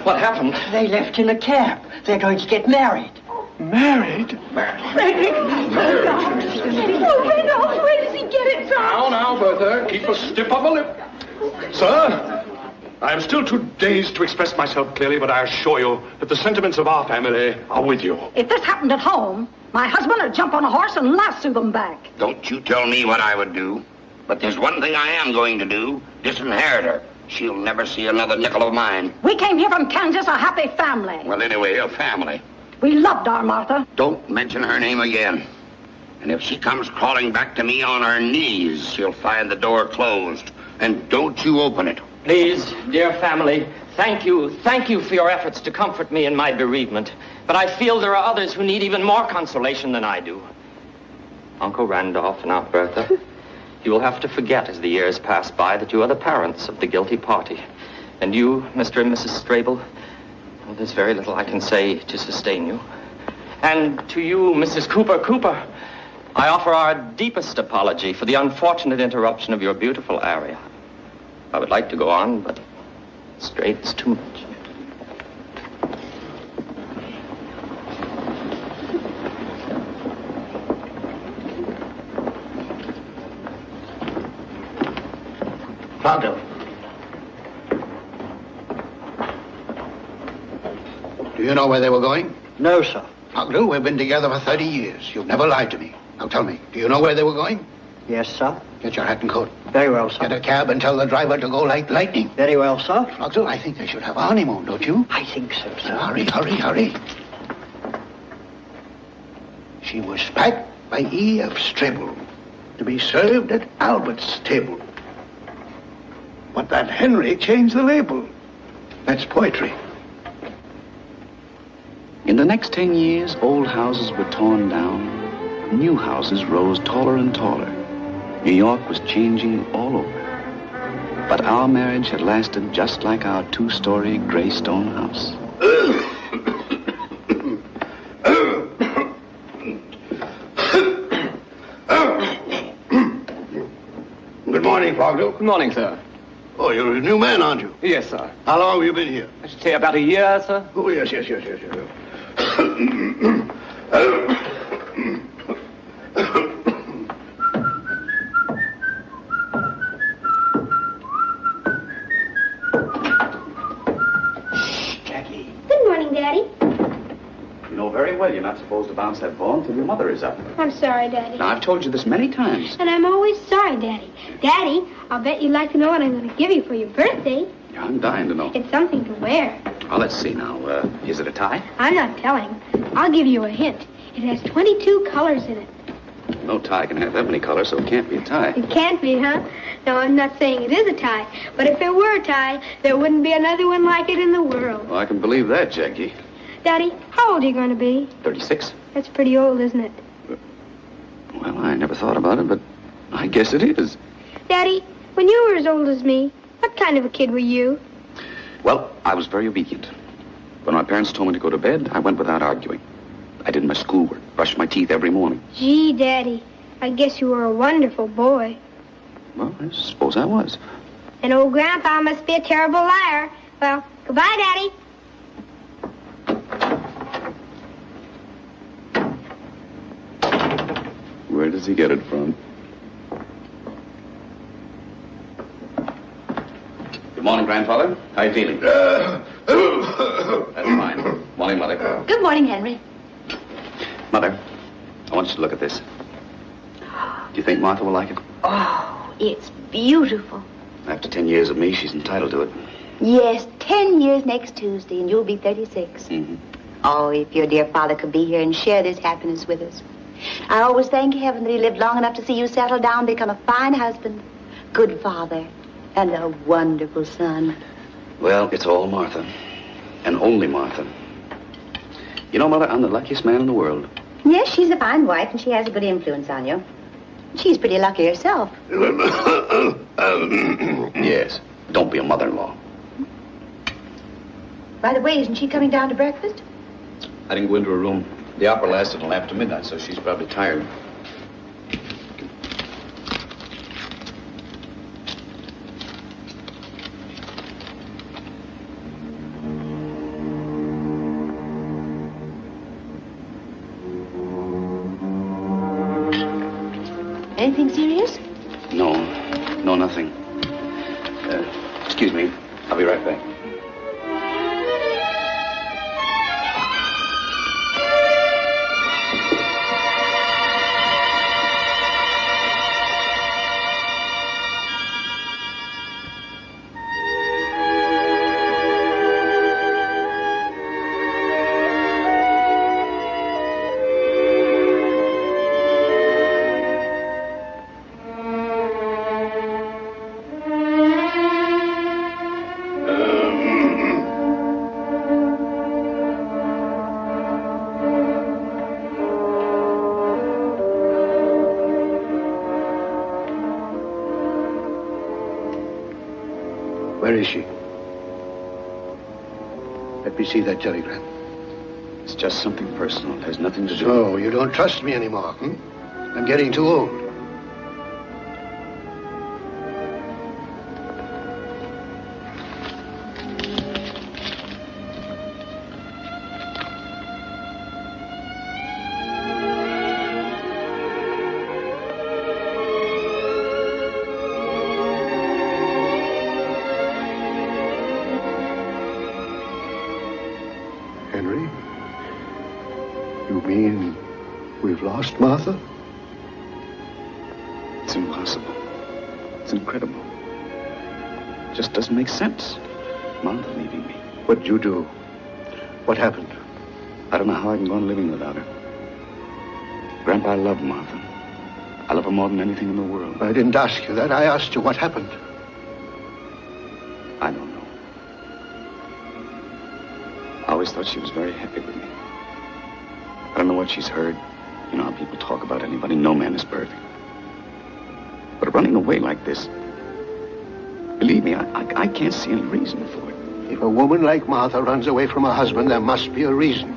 What happened? They left in a cab. They're going to get married. Married? Frederick! Oh, Randolph, where does he get it from? Now, Bertha, keep a stiff upper lip. Sir, I am still too dazed to express myself clearly, but I assure you that the sentiments of our family are with you. If this happened at home, my husband would jump on a horse and lasso them back. Don't you tell me what I would do. But there's one thing I am going to do. Disinherit her. She'll never see another nickel of mine. We came here from Kansas a happy family. Well, anyway, a family. We loved our Martha. Don't mention her name again. And if she comes crawling back to me on her knees, she'll find the door closed. And don't you open it. Please, dear family, thank you for your efforts to comfort me in my bereavement. But I feel there are others who need even more consolation than I do. Uncle Randolph and Aunt Bertha, you will have to forget as the years pass by that you are the parents of the guilty party. And you, Mr. and Mrs. Strable, well, there's very little I can say to sustain you. And to you, Mrs. Cooper, I offer our deepest apology for the unfortunate interruption of your beautiful aria. I would like to go on, but straight's too much. Pronto. Do you know where they were going? No, sir. Pronto, we've been together for 30 years. You've never lied to me. Now tell me, do you know where they were going? Yes, sir. Get your hat and coat. Very well, sir. Get a cab and tell the driver to go like lightning. Very well, sir. Pronto, I think they should have a honeymoon, don't you? I think so, sir. Hurry. She was packed by E.F. Strable to be served at Albert's table. But that Henry changed the label. That's poetry. In the next 10 years, old houses were torn down. New houses rose taller and taller. New York was changing all over. But our marriage had lasted just like our 2-story gray stone house. Good morning, Fogdell. Good morning, sir. Oh, you're a new man, aren't you? Yes, sir. How long have you been here? I should say about a year, sir. Oh, yes. Jackie, Good morning, Daddy. you know very well you're not supposed to bounce that ball until your mother is up. I'm sorry, Daddy. Now, I've told you this many times. And I'm always sorry, Daddy. Daddy, I'll bet you'd like to know what I'm going to give you for your birthday. Yeah, I'm dying to know. It's something to wear. Well, let's see now. Is it a tie? I'm not telling. I'll give you a hint. It has 22 colors in it. No tie can have that many colors, so it can't be a tie. It can't be, huh? No, I'm not saying it is a tie. But if it were a tie, there wouldn't be another one like it in the world. Well, I can believe that, Jackie. Daddy, how old are you going to be? 36? That's pretty old, isn't it? Well, I never thought about it, but I guess it is. Daddy, when you were as old as me, what kind of a kid were you? Well, I was very obedient. When my parents told me to go to bed, I went without arguing. I did my schoolwork, brushed my teeth every morning. Gee, Daddy, I guess you were a wonderful boy. Well, I suppose I was. And old Grandpa must be a terrible liar. Well, goodbye, Daddy. Where does he get it from? Good morning, Grandfather. How you feeling? That's fine. Morning, Mother. Good morning, Henry. Mother, I want you to look at this. Do you think Martha will like it? Oh, it's beautiful. After 10 years of me, she's entitled to it. Yes, 10 years next Tuesday, and you'll be 36. Mm-hmm. Oh, if your dear father could be here and share this happiness with us. I always thank heaven that he lived long enough to see you settle down, become a fine husband, good father, and a wonderful son. Well, it's all Martha. And only Martha. You know, Mother, I'm the luckiest man in the world. Yes, she's a fine wife, and she has a good influence on you. She's pretty lucky herself. Yes. Don't be a mother-in-law. By the way, isn't she coming down to breakfast? I didn't go into her room. The opera lasted until after midnight, so she's probably tired. Anything serious? No, nothing. Excuse me. I'll be right back. Where is she? Let me see that telegram. It's just something personal. It has nothing to do... So, you don't trust me anymore, hmm? I'm getting too old. Henry? You mean we've lost Martha? It's impossible. It's incredible. It just doesn't make sense. Martha leaving me. What'd you do? What happened? I don't know how I can go on living without her. Grandpa, I love Martha. I love her more than anything in the world. I didn't ask you that. I asked you what happened. I don't know. I always thought she was very happy with me. I don't know what she's heard. You know how people talk about anybody. No man is perfect. But running away like this, believe me, I can't see any reason for it. If a woman like Martha runs away from her husband, there must be a reason.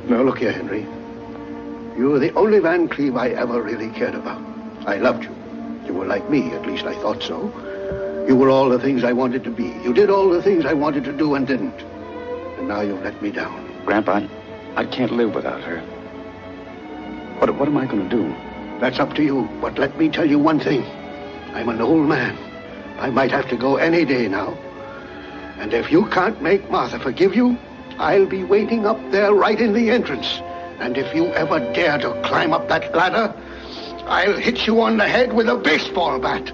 Now, look here, Henry. You were the only Van Cleve I ever really cared about. I loved you. You were like me, at least I thought so. You were all the things I wanted to be. You did all the things I wanted to do and didn't. And now you've let me down. Grandpa, I can't live without her. What am I going to do? That's up to you. But let me tell you one thing. I'm an old man. I might have to go any day now. And if you can't make Martha forgive you, I'll be waiting up there right in the entrance. And if you ever dare to climb up that ladder, I'll hit you on the head with a baseball bat.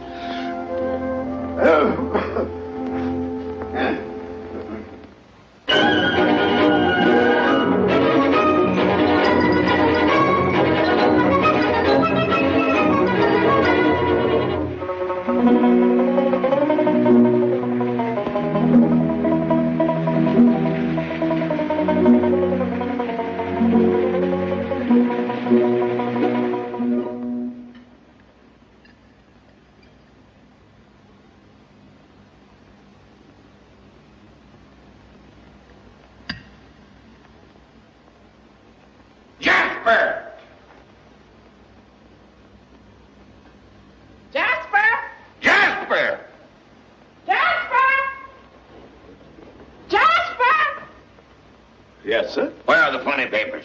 Yes, sir? Where are the funny papers?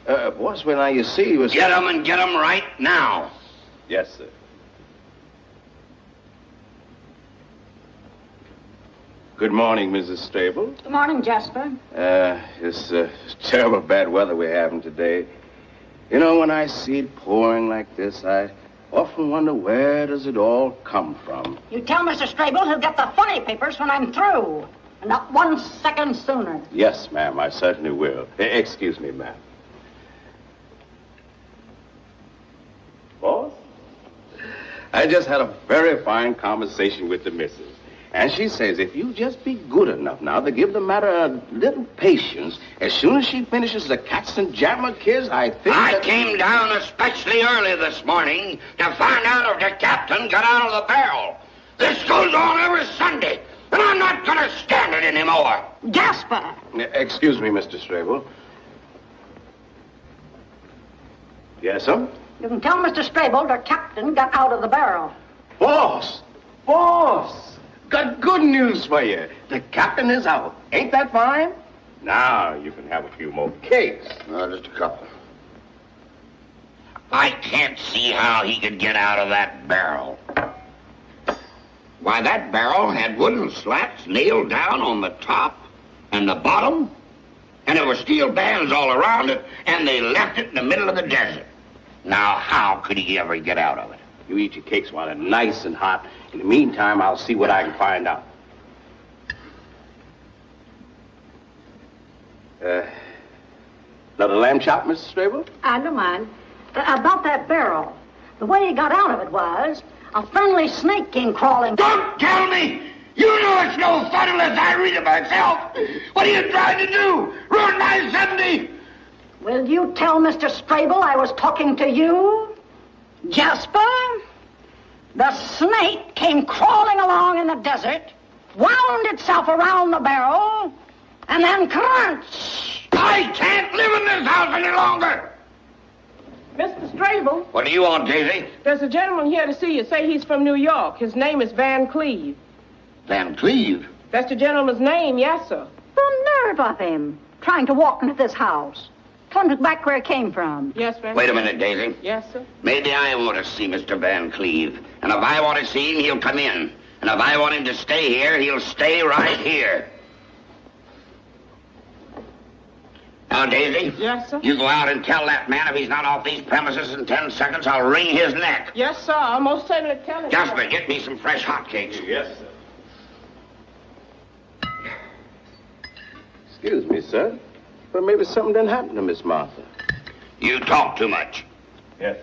Boss, when you see he was... Get 'em and get 'em right now. Yes, sir. Good morning, Mrs. Strable. Good morning, Jasper. It's terrible bad weather we're having today. You know, when I see it pouring like this, I often wonder where does it all come from. You tell Mr. Strable he'll get the funny papers when I'm through. And not 1 second sooner. Yes, ma'am, I certainly will. Excuse me, ma'am. Boss? I just had a very fine conversation with the missus. And she says if you just be good enough now to give the matter a little patience, as soon as she finishes the Katzenjammer kids, I think I came down especially early this morning to find out if the captain got out of the barrel. This goes on every Sunday. And I'm not going to stand it anymore. Jasper! Excuse me, Mr. Strable. Yes, sir? You can tell Mr. Strable the captain got out of the barrel. Boss! Boss! Got good news for you. The captain is out. Ain't that fine? Now you can have a few more cakes. Just a couple. I can't see how he could get out of that barrel. Why, that barrel had wooden slats nailed down on the top and the bottom, and there were steel bands all around it, and they left it in the middle of the desert. Now, how could he ever get out of it? You eat your cakes while they're nice and hot. In the meantime, I'll see what I can find out. Another lamb chop, Mr. Strable? I don't mind. About that barrel. The way he got out of it was... a friendly snake came crawling... Don't tell me! You know it's no fun unless I read it myself! What are you trying to do? Ruin my Sunday? Will you tell Mr. Strable I was talking to you? Jasper, the snake came crawling along in the desert, wound itself around the barrel, and then crunch! I can't live in this house any longer! Mr. Strable, What do you want, Daisy? there's a gentleman here to see you. Say he's from New York. His name is Van Cleve. Van Cleve? That's the gentleman's name, yes, sir. The nerve of him, trying to walk into this house. Tell him back where he came from. Yes, Van. Wait a minute, Daisy. Yes, sir. Maybe I want to see Mr. Van Cleve. And if I want to see him, he'll come in. And if I want him to stay here, he'll stay right here. Now, Daisy. Yes, sir. You go out and tell that man if he's not off these premises in 10 seconds, I'll wring his neck. Yes, sir. I'll most certainly tell him. Jasper, get me some fresh hotcakes. Yes, sir. Excuse me, sir. But maybe something didn't happen to Miss Martha. You talk too much. Yes,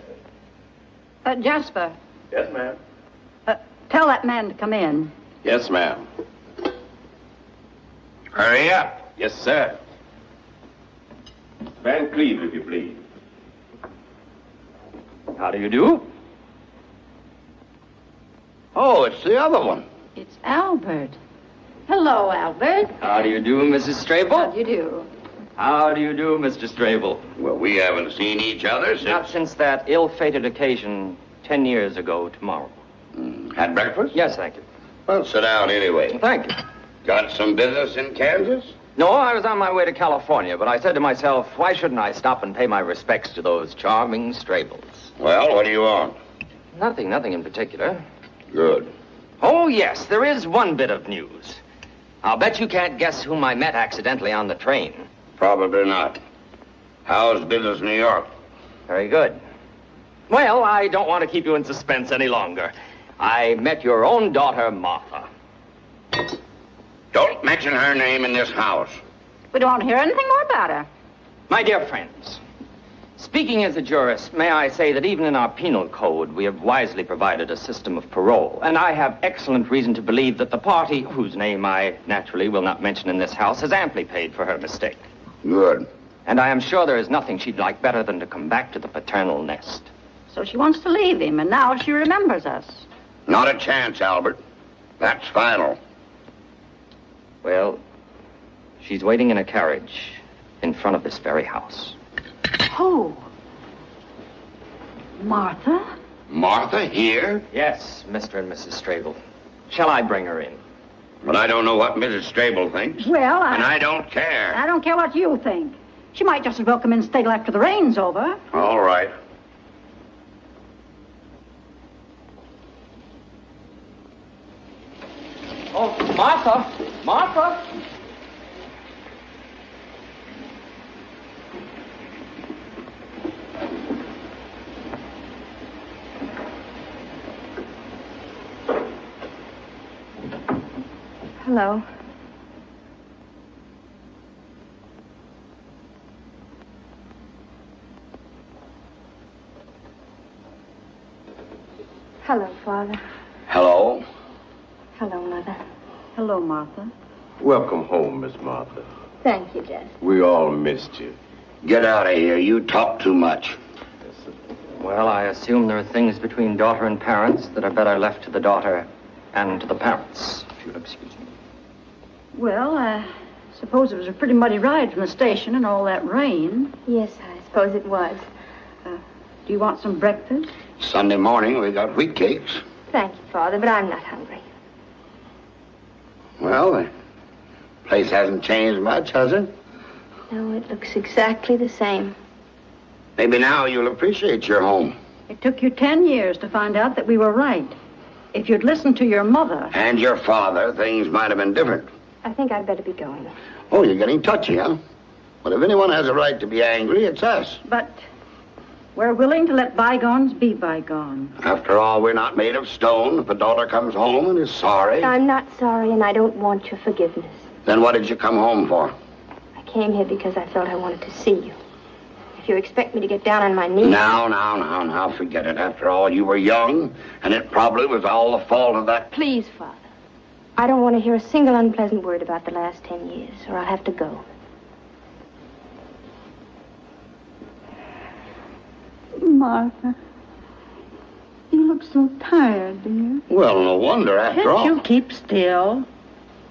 sir. Jasper, Yes, ma'am. tell that man to come in. Yes, ma'am. Hurry up. Yes, sir. Van Cleve, if you please. How do you do? Oh, it's the other one. It's Albert. Hello, Albert. How do you do, Mrs. Strable? How do you do? How do you do, Mr. Strable? Well, we haven't seen each other Not since that ill-fated occasion 10 years ago tomorrow. Had breakfast? Yes, thank you. Well, sit down anyway. Thank you. Got some business in Kansas? No, I was on my way to California, but I said to myself, why shouldn't I stop and pay my respects to those charming Strables? Well, what do you want? Nothing in particular. Good. Oh, yes, there is one bit of news. I'll bet you can't guess whom I met accidentally on the train. Probably not. How's business in New York? Very good. Well, I don't want to keep you in suspense any longer. I met your own daughter, Martha. Don't mention her name in this house. We don't want to hear anything more about her. My dear friends, speaking as a jurist, may I say that even in our penal code, we have wisely provided a system of parole. And I have excellent reason to believe that the party, whose name I naturally will not mention in this house, has amply paid for her mistake. Good. And I am sure there is nothing she'd like better than to come back to the paternal nest. So she wants to leave him, and now she remembers us. Not a chance, Albert. That's final. Well, she's waiting in a carriage in front of this very house. Who? Martha? Martha here? Yes, Mr. and Mrs. Strable. Shall I bring her in? But I don't know what Mrs. Strable thinks. Well, And I don't care. I don't care what you think. She might just as well come in and stay till after the rain's over. All right. Oh, Martha! Martha! Hello. Hello, Father. Hello. Hello, Mother. Hello, Martha. Welcome home, Miss Martha. Thank you, Jess. We all missed you. Get out of here. You talk too much. Well, I assume there are things between daughter and parents that are better left to the daughter and to the parents, if you'll excuse me. Well, I suppose it was a pretty muddy ride from the station and all that rain. Yes, I suppose it was. Do you want some breakfast? Sunday morning, we got wheat cakes. Thank you, Father, but I'm not hungry. Well, the place hasn't changed much, has it? No, it looks exactly the same. Maybe now you'll appreciate your home. It took you 10 years to find out that we were right. If you'd listened to your mother... And your father, things might have been different. I think I'd better be going. Oh, you're getting touchy, huh? But if anyone has a right to be angry, it's us. But we're willing to let bygones be bygones. After all, we're not made of stone. If a daughter comes home and is sorry... I'm not sorry, and I don't want your forgiveness. Then what did you come home for? I came here because I felt I wanted to see you. If you expect me to get down on my knees... Now, forget it. After all, you were young, and it probably was all the fault of that... Please, Father. I don't want to hear a single unpleasant word about the last 10 years, or I'll have to go. Martha. You look so tired, dear. Well, no wonder, after all. Can't you keep still?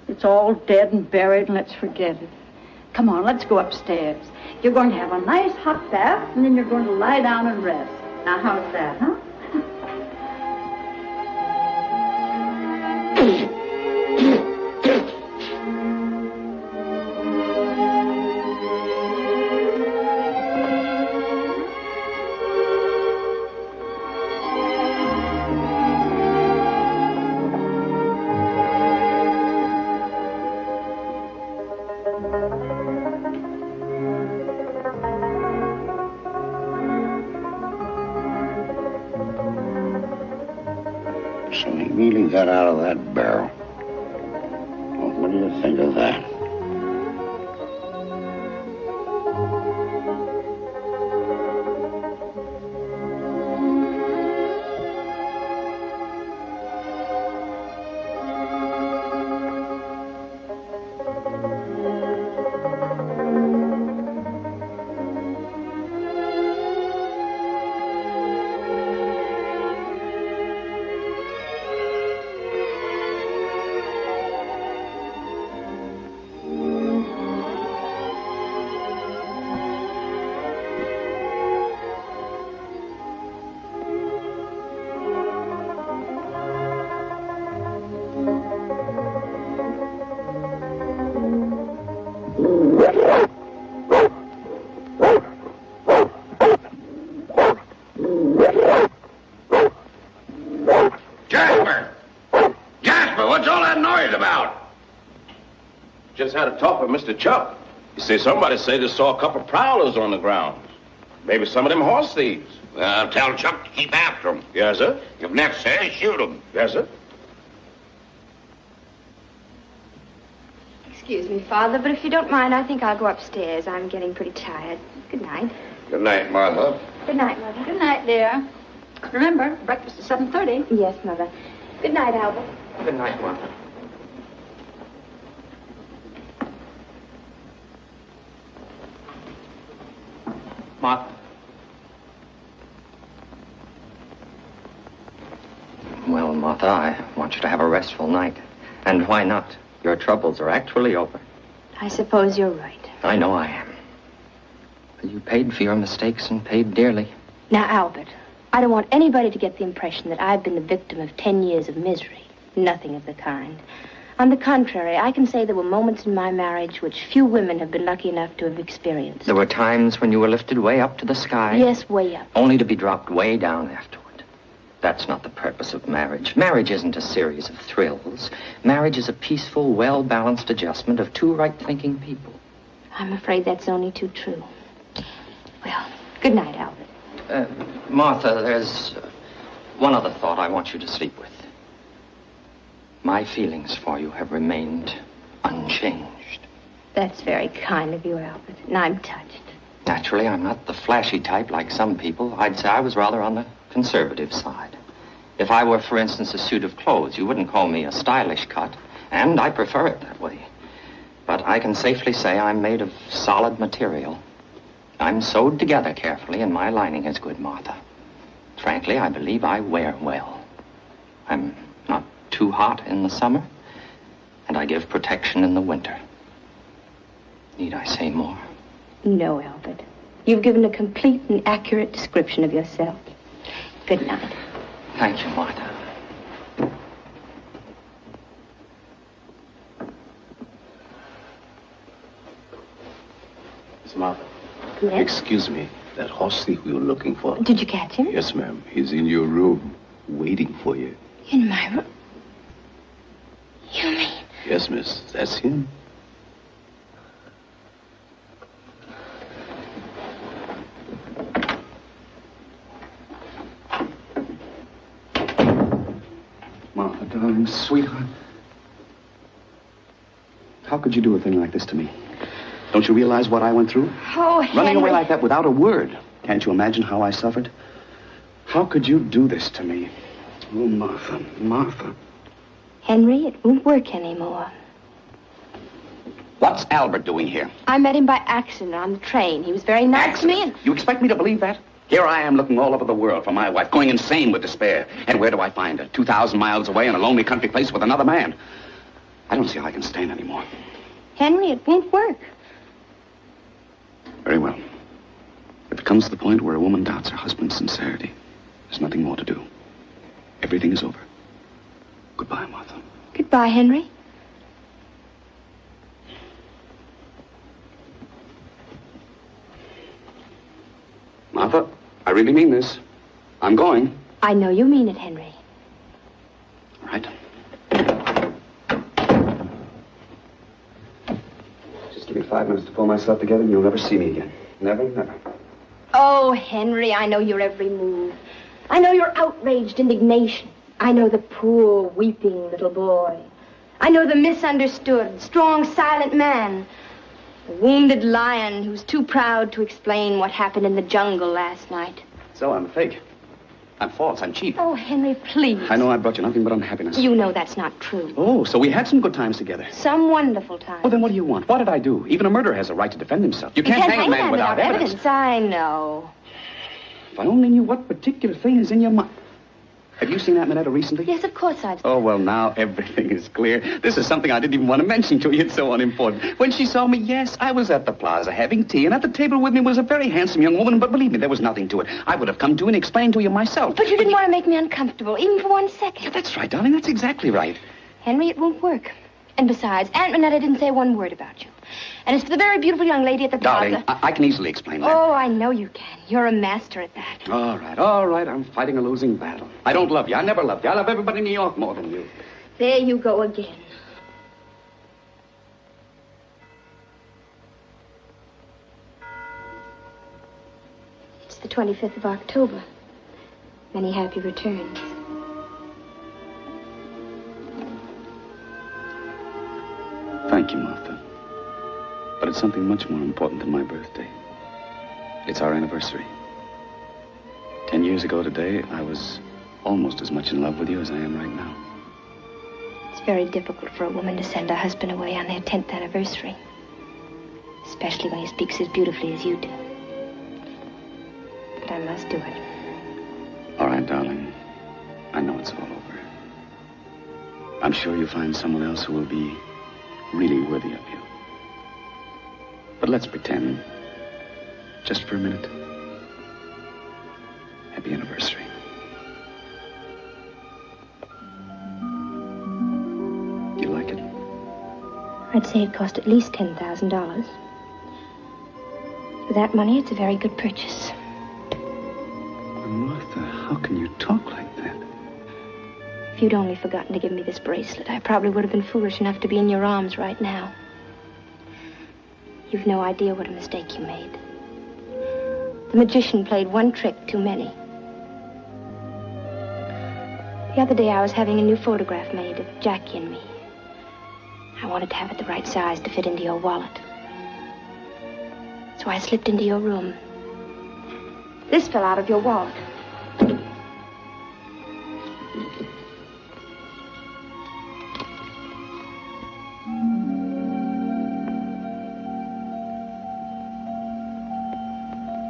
It's all dead and buried, and let's forget it. Come on, let's go upstairs. You're going to have a nice hot bath, and then you're going to lie down and rest. Now, how's that, huh? So he really got out of that barrel. Well, what do you think of that? Just had a talk with Mr. Chuck. He said somebody said they saw a couple prowlers on the grounds. Maybe some of them horse thieves. Well, tell Chuck to keep after them. Yes, sir. If necessary, shoot them. Yes, sir. Excuse me, Father, but if you don't mind, I think I'll go upstairs. I'm getting pretty tired. Good night. Good night, Martha. Good night, Mother. Good night, dear. Remember, breakfast is 7:30. Yes, Mother. Good night, Albert. Good night, Martha. Martha. Well, Martha, I want you to have a restful night. And why not? Your troubles are actually over. I suppose you're right. I know I am. You paid for your mistakes and paid dearly. Now, Albert, I don't want anybody to get the impression that I've been the victim of 10 years of misery. Nothing of the kind. On the contrary, I can say there were moments in my marriage which few women have been lucky enough to have experienced. There were times when you were lifted way up to the sky. Yes, way up. Only to be dropped way down afterward. That's not the purpose of marriage. Marriage isn't a series of thrills. Marriage is a peaceful, well-balanced adjustment of two right-thinking people. I'm afraid that's only too true. Well, good night, Albert. Martha, there's one other thought I want you to sleep with. My feelings for you have remained unchanged. That's very kind of you, Albert, and I'm touched. Naturally, I'm not the flashy type like some people. I'd say I was rather on the conservative side. If I were, for instance, a suit of clothes, you wouldn't call me a stylish cut, and I prefer it that way. But I can safely say I'm made of solid material. I'm sewed together carefully, and my lining is good, Martha. Frankly, I believe I wear well. I'm not too hot in the summer, and I give protection in the winter. Need I say more? No, Albert. You've given a complete and accurate description of yourself. Good night. Thank you, Martha. Miss Martha. Yes? Excuse me. That horse thief we were looking for. Did you catch him? Yes, ma'am. He's in your room, waiting for you. In my room? You mean? Yes, miss. That's him. Martha, darling, sweetheart. How could you do a thing like this to me? Don't you realize what I went through? Oh, Henry. Running away like that without a word. Can't you imagine how I suffered? How could you do this to me? Oh, Martha, Martha. Henry, it won't work anymore. What's Albert doing here? I met him by accident on the train. He was very nice to me and... You expect me to believe that? Here I am looking all over the world for my wife, going insane with despair. And where do I find her? 2,000 miles away in a lonely country place with another man. I don't see how I can stand anymore. Henry, it won't work. Very well. If it comes to the point where a woman doubts her husband's sincerity, there's nothing more to do. Everything is over. Goodbye, Martha. Goodbye, Henry. Martha, I really mean this. I'm going. I know you mean it, Henry. All right. Just give me 5 minutes to pull myself together and you'll never see me again. Never, never. Oh, Henry, I know your every move. I know your outraged indignation. I know the poor, weeping little boy. I know the misunderstood, strong, silent man. The wounded lion who's too proud to explain what happened in the jungle last night. So I'm fake. I'm false. I'm cheap. Oh, Henry, please. I know I brought you nothing but unhappiness. You know that's not true. Oh, so we had some good times together. Some wonderful times. Well, then what do you want? What did I do? Even a murderer has a right to defend himself. You can't hang a man without evidence. I know. If I only knew what particular thing is in your mind. Have you seen that Minetta recently? Yes, of course I've seen. Oh, well, now everything is clear. This is something I didn't even want to mention to you. It's so unimportant. When she saw me, yes, I was at the plaza having tea, and at the table with me was a very handsome young woman, but believe me, there was nothing to it. I would have come to and explained to you myself. But you didn't want to make me uncomfortable, even for 1 second. Yeah, that's right, darling. That's exactly right. Henry, it won't work. And besides, Aunt Minetta didn't say one word about you. And it's to the very beautiful young lady at the Darling, plaza. I can easily explain that. Oh, I know you can. You're a master at that. All right. I'm fighting a losing battle. I don't love you. I never loved you. I love everybody in New York more than you. There you go again. It's the 25th of October. Many happy returns. Thank you, Martha. But it's something much more important than my birthday. It's our anniversary. 10 years ago today, I was almost as much in love with you as I am right now. It's very difficult for a woman to send her husband away on their 10th anniversary. Especially when he speaks as beautifully as you do. But I must do it. All right, darling. I know it's all over. I'm sure you'll find someone else who will be really worthy of you. But let's pretend, just for a minute. Happy anniversary. You like it? I'd say it cost at least $10,000. For that money, it's a very good purchase. Martha, how can you talk like that? If you'd only forgotten to give me this bracelet, I probably would have been foolish enough to be in your arms right now. You've no idea what a mistake you made. The magician played one trick too many. The other day I was having a new photograph made of Jackie and me. I wanted to have it the right size to fit into your wallet. So I slipped into your room. This fell out of your wallet.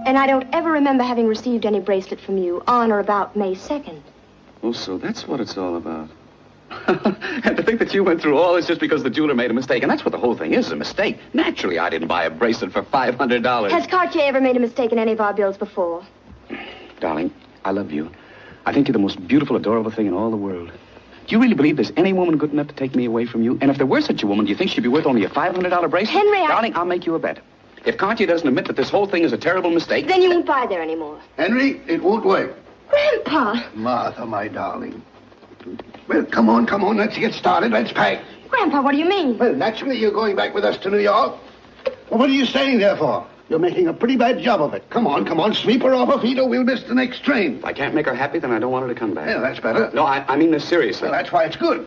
And I don't ever remember having received any bracelet from you on or about May 2nd. Oh, so that's what it's all about. And to think that you went through all this just because the jeweler made a mistake. And that's what the whole thing is, a mistake. Naturally, I didn't buy a bracelet for $500. Has Cartier ever made a mistake in any of our bills before? Darling, I love you. I think you're the most beautiful, adorable thing in all the world. Do you really believe there's any woman good enough to take me away from you? And if there were such a woman, do you think she'd be worth only a $500 bracelet? Henry, Darling, I'll make you a bet. If Cartier doesn't admit that this whole thing is a terrible mistake... Then you won't buy there anymore. Henry, it won't work. Grandpa! Martha, my darling. Well, come on, let's get started. Let's pack. Grandpa, what do you mean? Well, naturally, you're going back with us to New York. Well, what are you staying there for? You're making a pretty bad job of it. Come on, sweep her off her feet or we'll miss the next train. If I can't make her happy, then I don't want her to come back. Yeah, that's better. No, I mean this seriously. Well, that's why it's good.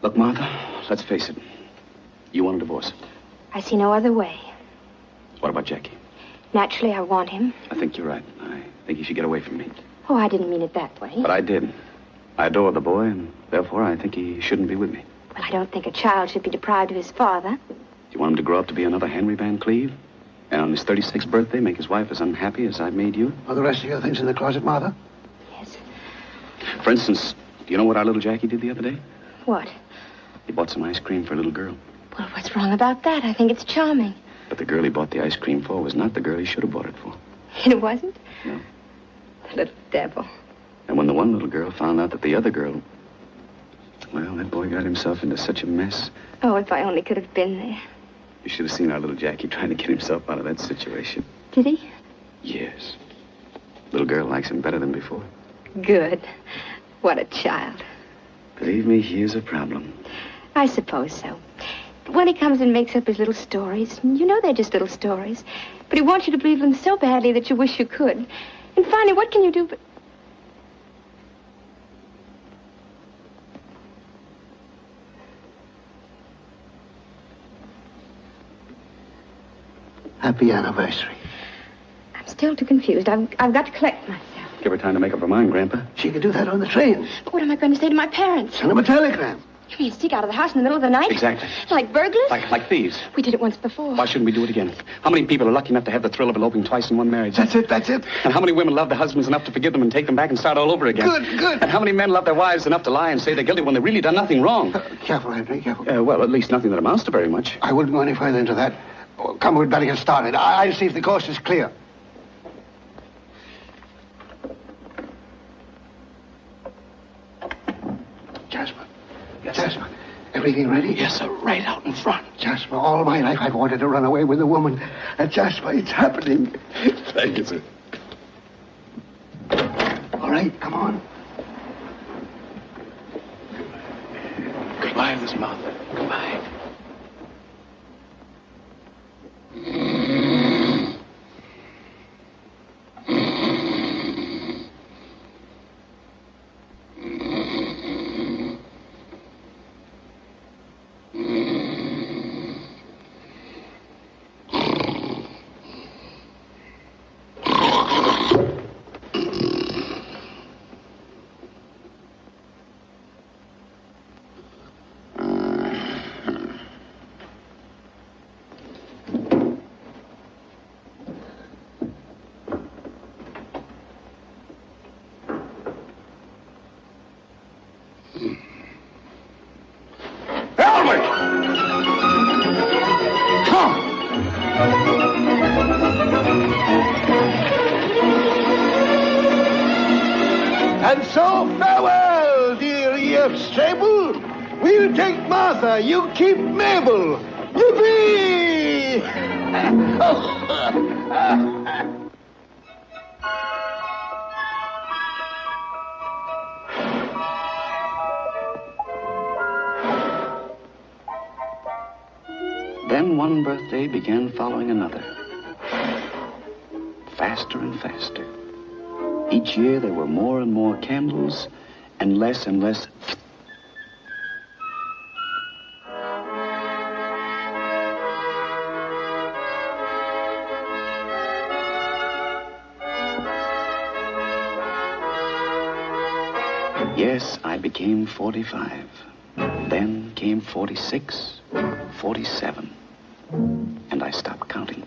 Look, Martha, let's face it. You want a divorce. I see no other way. What about Jackie? Naturally, I want him. I think you're right. I think he should get away from me. Oh, I didn't mean it that way. But I did. I adore the boy, and therefore I think he shouldn't be with me. Well, I don't think a child should be deprived of his father. Do you want him to grow up to be another Henry van Cleve? And on his 36th birthday, make his wife as unhappy as I've made you? Are the rest of your things in the closet, Martha? Yes. For instance, do you know what our little Jackie did the other day? What? He bought some ice cream for a little girl. Well, what's wrong about that? I think it's charming. But the girl he bought the ice cream for was not the girl he should have bought it for. It wasn't? No. The little devil. And when the one little girl found out that the other girl... Well, that boy got himself into such a mess. Oh, if I only could have been there. You should have seen our little Jackie trying to get himself out of that situation. Did he? Yes. Little girl likes him better than before. Good. What a child. Believe me, he is a problem. I suppose so. When he comes and makes up his little stories, you know they're just little stories, but he wants you to believe them so badly that you wish you could. And finally, what can you do but... Happy anniversary. I'm still too confused. I've got to collect myself. Give her time to make up her mind, Grandpa. She could do that on the train. But what am I going to say to my parents? Send them a telegram. You mean sneak out of the house in the middle of the night? Exactly. Like burglars? Like thieves. We did it once before. Why shouldn't we do it again? How many people are lucky enough to have the thrill of eloping twice in one marriage? That's it. And how many women love their husbands enough to forgive them and take them back and start all over again? Good. And how many men love their wives enough to lie and say they're guilty when they've really done nothing wrong? Careful, Henry, careful. Well, at least nothing that amounts to very much. I wouldn't go any further into that. Oh, come, we'd better get started. I'll see if the coast is clear. Jasper, everything ready? Yes, sir, right out in front. Jasper, all my life I've wanted to run away with a woman. Jasper, it's happening. Thank you, sir. All right, come on. Goodbye, Miss Martha. Goodbye. And so farewell, dear F. Stable. We'll take Martha, you keep Mabel. Yippee! Then one birthday began following another. Faster and faster. Each year there were more and more candles and less. Yes, I became 45. Then came 46, 47. And I stopped counting.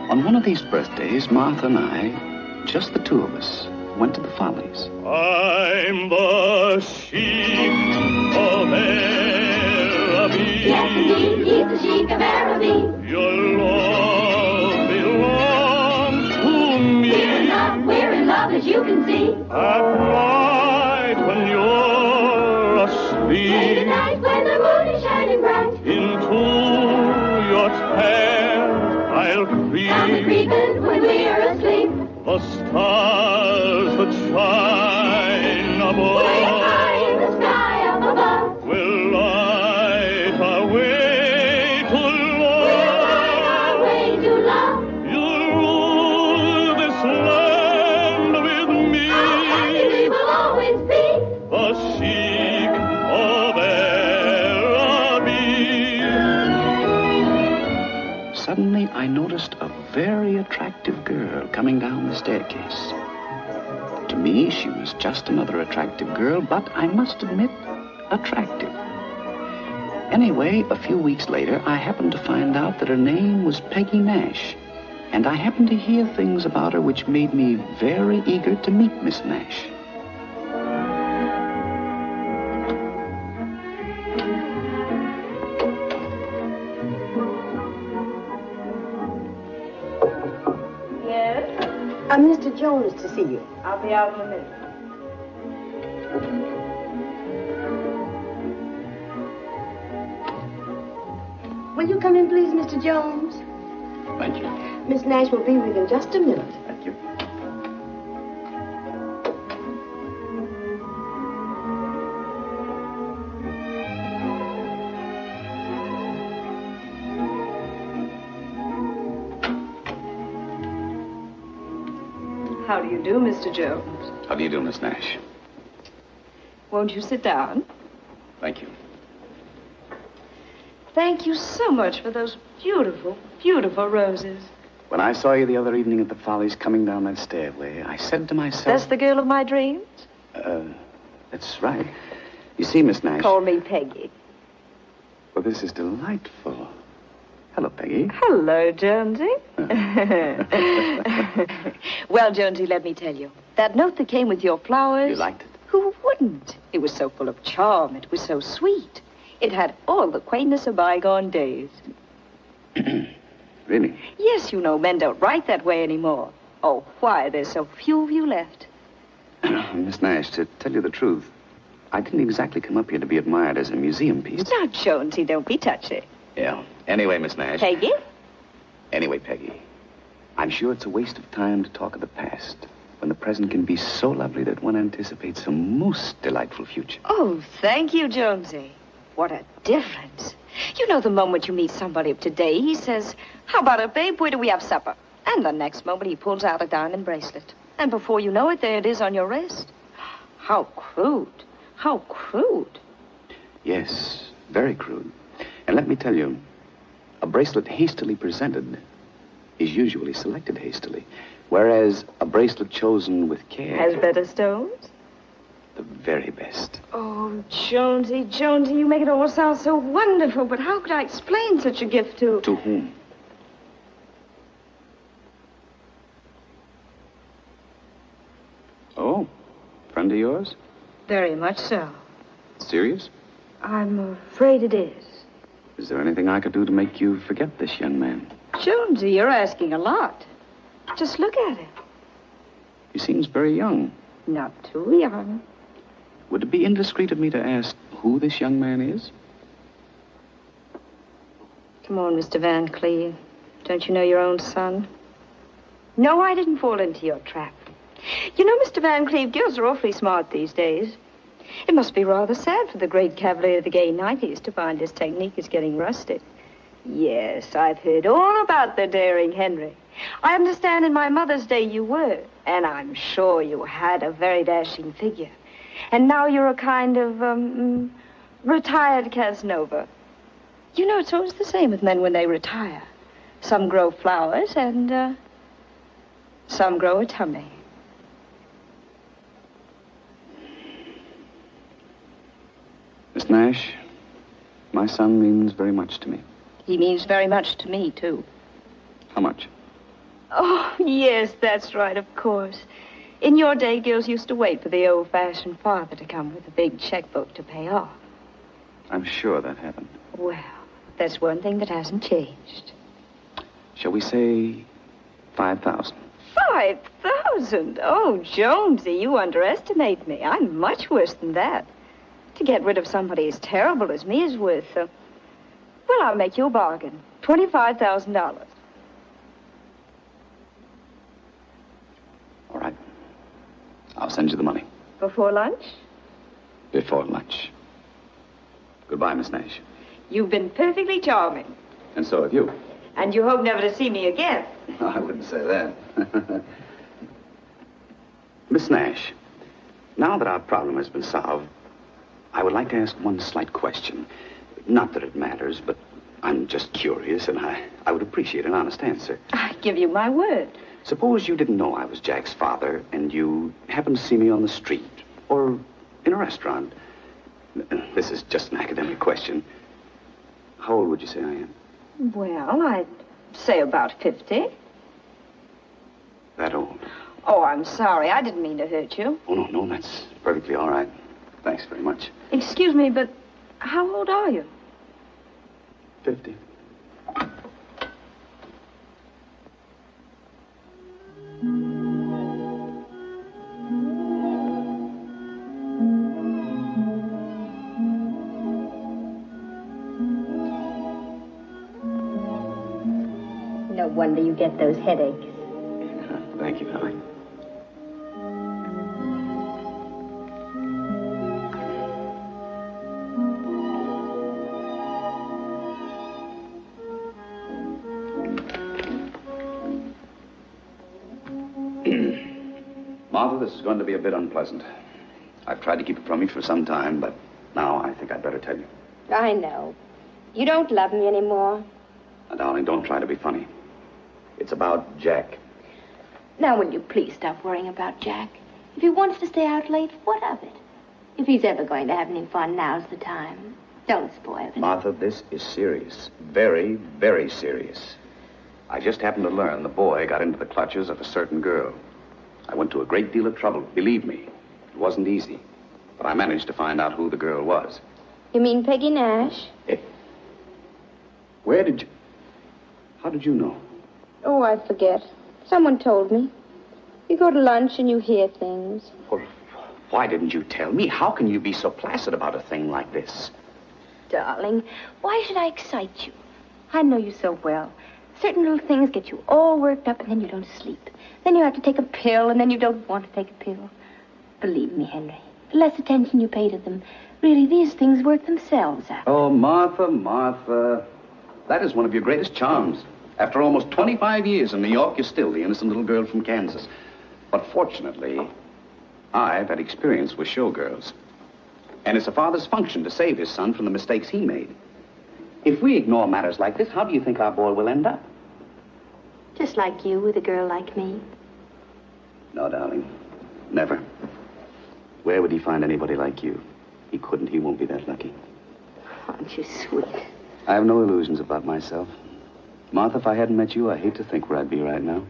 On one of these birthdays, Martha and I, just the two of us, went to the Follies. I'm the sheik of Araby. Yes, indeed, he's the sheik of Araby. Your love belongs to me. We're in love, as you can see. At night when you're asleep. Late at night when the moon is shining bright. Into your tent I'll creep. Down the creeping when we're asleep. The stars that shine above. Way up high in the sky up above. Will light our way to love. Will light our way to love. You'll rule this land with me. How happy we will always be. The sheik of Araby. Suddenly, I noticed a very attractive girl coming down the staircase. To me, she was just another attractive girl, but I must admit, attractive. Anyway, a few weeks later, I happened to find out that her name was Peggy Nash. And I happened to hear things about her which made me very eager to meet Miss Nash. Yes? Mr. Jones to see you. I'll be out in a minute. Will you come in, please, Mr. Jones? Thank you. Miss Nash will be with you in just a minute. Thank you. How do you do, Mr. Jones? How do you do, Miss Nash? Won't you sit down? Thank you. Thank you so much for those beautiful, beautiful roses. When I saw you the other evening at the Follies coming down that stairway, I said to myself... That's the girl of my dreams? That's right. You see, Miss Nash... Call me Peggy. Well, this is delightful. Hello, Peggy. Hello, Jonesy. Well, Jonesy, let me tell you. That note that came with your flowers... You liked it? Who wouldn't? It was so full of charm. It was so sweet. It had all the quaintness of bygone days. Really? Yes, you know, men don't write that way anymore. Oh, why, there's so few of you left. Miss Nash, to tell you the truth, I didn't exactly come up here to be admired as a museum piece. Now, Jonesy, don't be touchy. Yeah. Anyway, Miss Nash... Peggy? Anyway, Peggy, I'm sure it's a waste of time to talk of the past, when the present can be so lovely that one anticipates a most delightful future. Oh, thank you, Jonesy. What a difference. You know, the moment you meet somebody of today, he says, how about it, babe? Where do we have supper? And the next moment he pulls out a diamond bracelet. And before you know it, there it is on your wrist. How crude. How crude. Yes, very crude. And let me tell you, a bracelet hastily presented is usually selected hastily, whereas a bracelet chosen with care... Has better stones? The very best. Oh, Jonesy, Jonesy, you make it all sound so wonderful, but how could I explain such a gift to... To whom? Oh, friend of yours? Very much so. Serious? I'm afraid it is. Is there anything I could do to make you forget this young man? Jonesy, you're asking a lot. Just look at him. He seems very young. Not too young. Would it be indiscreet of me to ask who this young man is? Come on, Mr. Van Cleve. Don't you know your own son? No, I didn't fall into your trap. You know, Mr. Van Cleve, girls are awfully smart these days. It must be rather sad for the great cavalier of the gay 90s to find his technique is getting rusted. Yes, I've heard all about the daring Henry. I understand in my mother's day you were, and I'm sure you had a very dashing figure. And now you're a kind of, retired Casanova. You know, it's always the same with men when they retire. Some grow flowers and, some grow a tummy. Miss Nash, my son means very much to me. He means very much to me, too. How much? Oh, yes, that's right, of course. In your day, girls used to wait for the old-fashioned father to come with a big checkbook to pay off. I'm sure that happened. Well, that's one thing that hasn't changed. Shall we say 5,000? 5,000? Oh, Jonesy, you underestimate me. I'm much worse than that. To get rid of somebody as terrible as me is worth, well, I'll make you a bargain. $25,000. All right. I'll send you the money. Before lunch? Before lunch. Goodbye, Miss Nash. You've been perfectly charming. And so have you. And you hope never to see me again. I wouldn't say that. Miss Nash, now that our problem has been solved, I would like to ask one slight question. Not that it matters, but I'm just curious, and I would appreciate an honest answer. I give you my word. Suppose you didn't know I was Jack's father, and you happened to see me on the street, or in a restaurant. This is just an academic question. How old would you say I am? Well, I'd say about 50. That old? Oh, I'm sorry. I didn't mean to hurt you. Oh, no, that's perfectly all right. Thanks very much. Excuse me, but how old are you? 50. No wonder you get those headaches. Thank you, darling. Martha, this is going to be a bit unpleasant. I've tried to keep it from you for some time, but now I think I'd better tell you. I know. You don't love me anymore. Now, darling, don't try to be funny. It's about Jack. Now, will you please stop worrying about Jack? If he wants to stay out late, what of it? If he's ever going to have any fun, now's the time. Don't spoil it. Martha, this is serious. Very, very serious. I just happened to learn the boy got into the clutches of a certain girl. I went to a great deal of trouble. Believe me, it wasn't easy. But I managed to find out who the girl was. You mean Peggy Nash? Where did you... How did you know? Oh, I forget. Someone told me. You go to lunch and you hear things. Well, why didn't you tell me? How can you be so placid about a thing like this? Darling, why should I excite you? I know you so well. Certain little things get you all worked up and then you don't sleep. Then you have to take a pill and then you don't want to take a pill. Believe me, Henry, the less attention you pay to them, really these things work themselves out. Oh, Martha, Martha. That is one of your greatest charms. After almost 25 years in New York, you're still the innocent little girl from Kansas. But fortunately, I've had experience with showgirls. And it's a father's function to save his son from the mistakes he made. If we ignore matters like this, how do you think our boy will end up? Just like you with a girl like me. No, darling. Never. Where would he find anybody like you? He couldn't. He won't be that lucky. Aren't you sweet? I have no illusions about myself. Martha, if I hadn't met you, I hate to think where I'd be right now.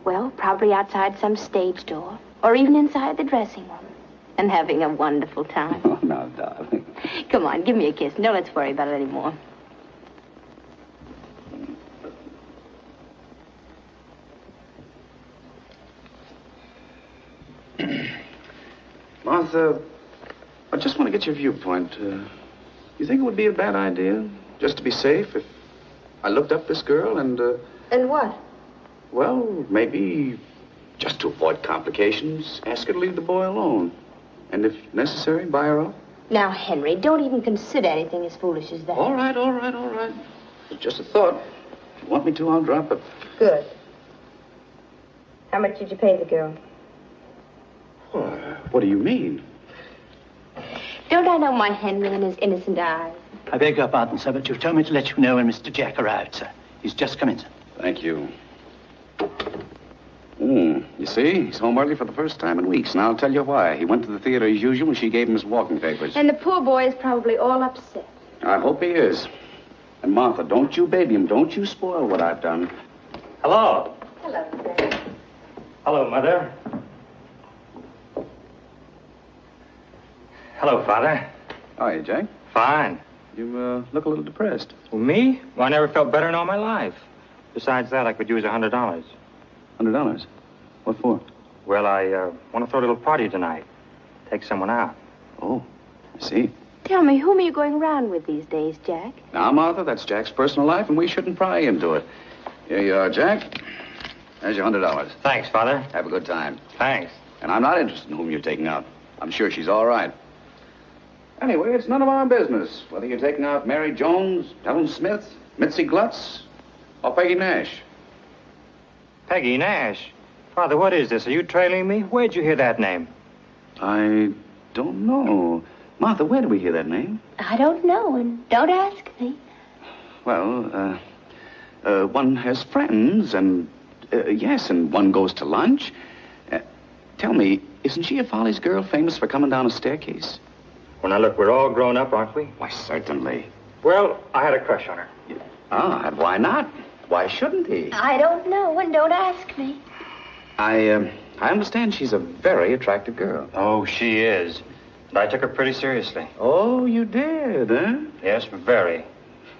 Well, probably outside some stage door. Or even inside the dressing room. And having a wonderful time. Oh, now, darling. Come on, give me a kiss. No, let's worry about it anymore. Martha, I just want to get your viewpoint. You think it would be a bad idea, just to be safe, if I looked up this girl and, And what? well, maybe just to avoid complications, ask her to leave the boy alone. And if necessary, buy her off? Now, Henry, don't even consider anything as foolish as that. All right, all right, all right. It's just a thought. If you want me to, I'll drop it. Good. How much did you pay the girl? What do you mean? Don't I know my Henry and his innocent eyes? I beg your pardon, sir, but you've told me to let you know when Mr. Jack arrived, sir. He's just come in, sir. Thank you. You see, he's home early for the first time in weeks, and I'll tell you why. He went to the theater as usual, and she gave him his walking papers. And the poor boy is probably all upset. I hope he is. And Martha, don't you baby him. Don't you spoil what I've done. Hello. Hello, sir. Hello, Mother. Hello, Father. How are you, Jack? Fine. You look a little depressed. Well, me? Well, I never felt better in all my life. Besides that, I could use $100. $100? What for? Well, I want to throw a little party tonight. Take someone out. Oh, I see. Tell me, whom are you going around with these days, Jack? Now, Martha, that's Jack's personal life, and we shouldn't pry into it. Here you are, Jack. There's your $100. Thanks, Father. Have a good time. Thanks. And I'm not interested in whom you're taking out. I'm sure she's all right. Anyway, it's none of our business whether you're taking out Mary Jones, Helen Smith, Mitzi Glutz, or Peggy Nash. Peggy Nash? Father, what is this? Are you trailing me? Where'd you hear that name? I don't know. Martha, where did we hear that name? I don't know, and don't ask me. Well, one has friends, and, yes, and one goes to lunch. Tell me, isn't she a Follies girl famous for coming down a staircase? Well, now, look, we're all grown up, aren't we? Why, certainly. Well, I had a crush on her. Ah, and why not? Why shouldn't he? I don't know, and don't ask me. I understand she's a very attractive girl. Oh, she is. And I took her pretty seriously. Oh, you did, huh? Yes, very.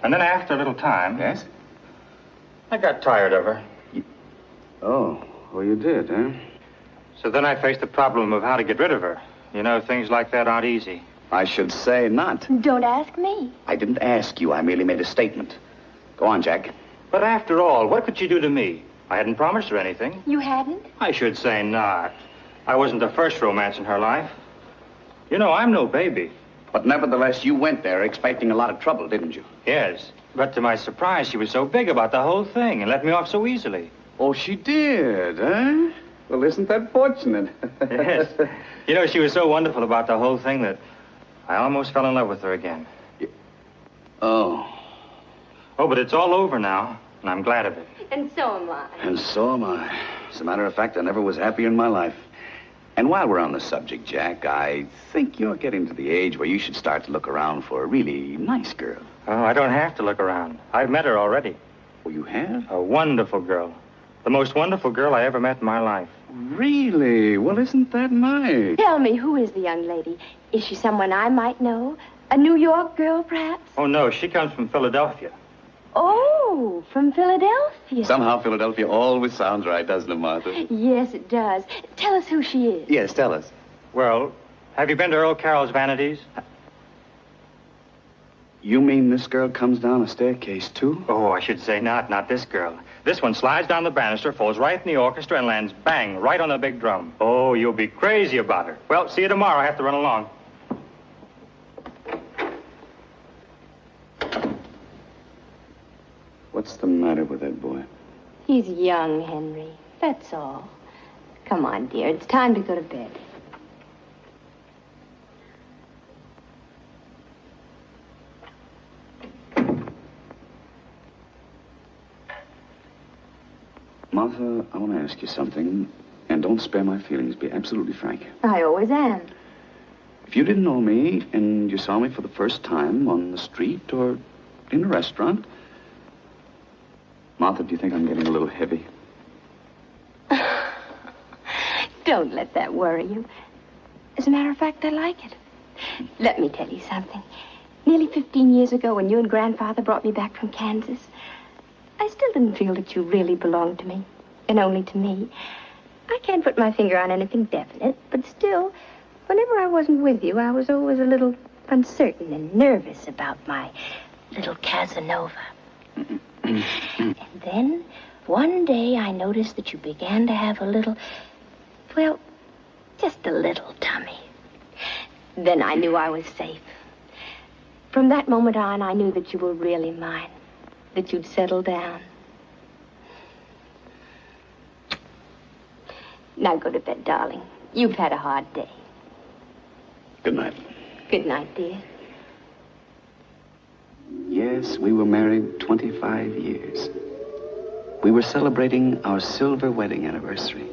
And then after a little time... Yes? I got tired of her. Oh, you did, huh? So then I faced the problem of how to get rid of her. You know, things like that aren't easy. I should say not. Don't ask me. I didn't ask you. I merely made a statement. Go on, Jack. But after all, what could she do to me? I hadn't promised her anything. You hadn't? I should say not. I wasn't the first romance in her life. You know, I'm no baby. But nevertheless, you went there expecting a lot of trouble, didn't you? Yes. But to my surprise, she was so big about the whole thing and let me off so easily. Oh, she did, huh? Well, isn't that fortunate? Yes. You know, she was so wonderful about the whole thing that I almost fell in love with her again. Oh. Oh, but it's all over now, and I'm glad of it. And so am I. And so am I. As a matter of fact, I never was happier in my life. And while we're on the subject, Jack, I think you're getting to the age where you should start to look around for a really nice girl. Oh, I don't have to look around. I've met her already. Oh, you have? A wonderful girl. The most wonderful girl I ever met in my life. Really? Well, isn't that nice? Tell me, who is the young lady? Is she someone I might know? A New York girl, perhaps? Oh, no, she comes from Philadelphia. Oh, from Philadelphia. Somehow Philadelphia always sounds right, doesn't it, Martha? Yes, it does. Tell us who she is. Yes, tell us. Well, have you been to Earl Carroll's Vanities? You mean this girl comes down a staircase, too? Oh, I should say not this girl. This one slides down the banister, falls right in the orchestra, and lands bang, right on the big drum. Oh, you'll be crazy about her. Well, see you tomorrow. I have to run along. What's the matter with that boy? He's young, Henry. That's all. Come on, dear. It's time to go to bed. Martha, I want to ask you something, and don't spare my feelings. Be absolutely frank. I always am. If you didn't know me, and you saw me for the first time on the street or in a restaurant, Martha, do you think I'm getting a little heavy? Don't let that worry you. As a matter of fact, I like it. Let me tell you something. Nearly 15 years ago, when you and Grandfather brought me back from Kansas, I still didn't feel that you really belonged to me, and only to me. I can't put my finger on anything definite, but still, whenever I wasn't with you, I was always a little uncertain and nervous about my little Casanova. And then, one day, I noticed that you began to have a little, well, just a little tummy. Then I knew I was safe. From that moment on, I knew that you were really mine, that you'd settle down. Now go to bed, darling. You've had a hard day. Good night. Good night, dear. Yes, we were married 25 years. We were celebrating our silver wedding anniversary.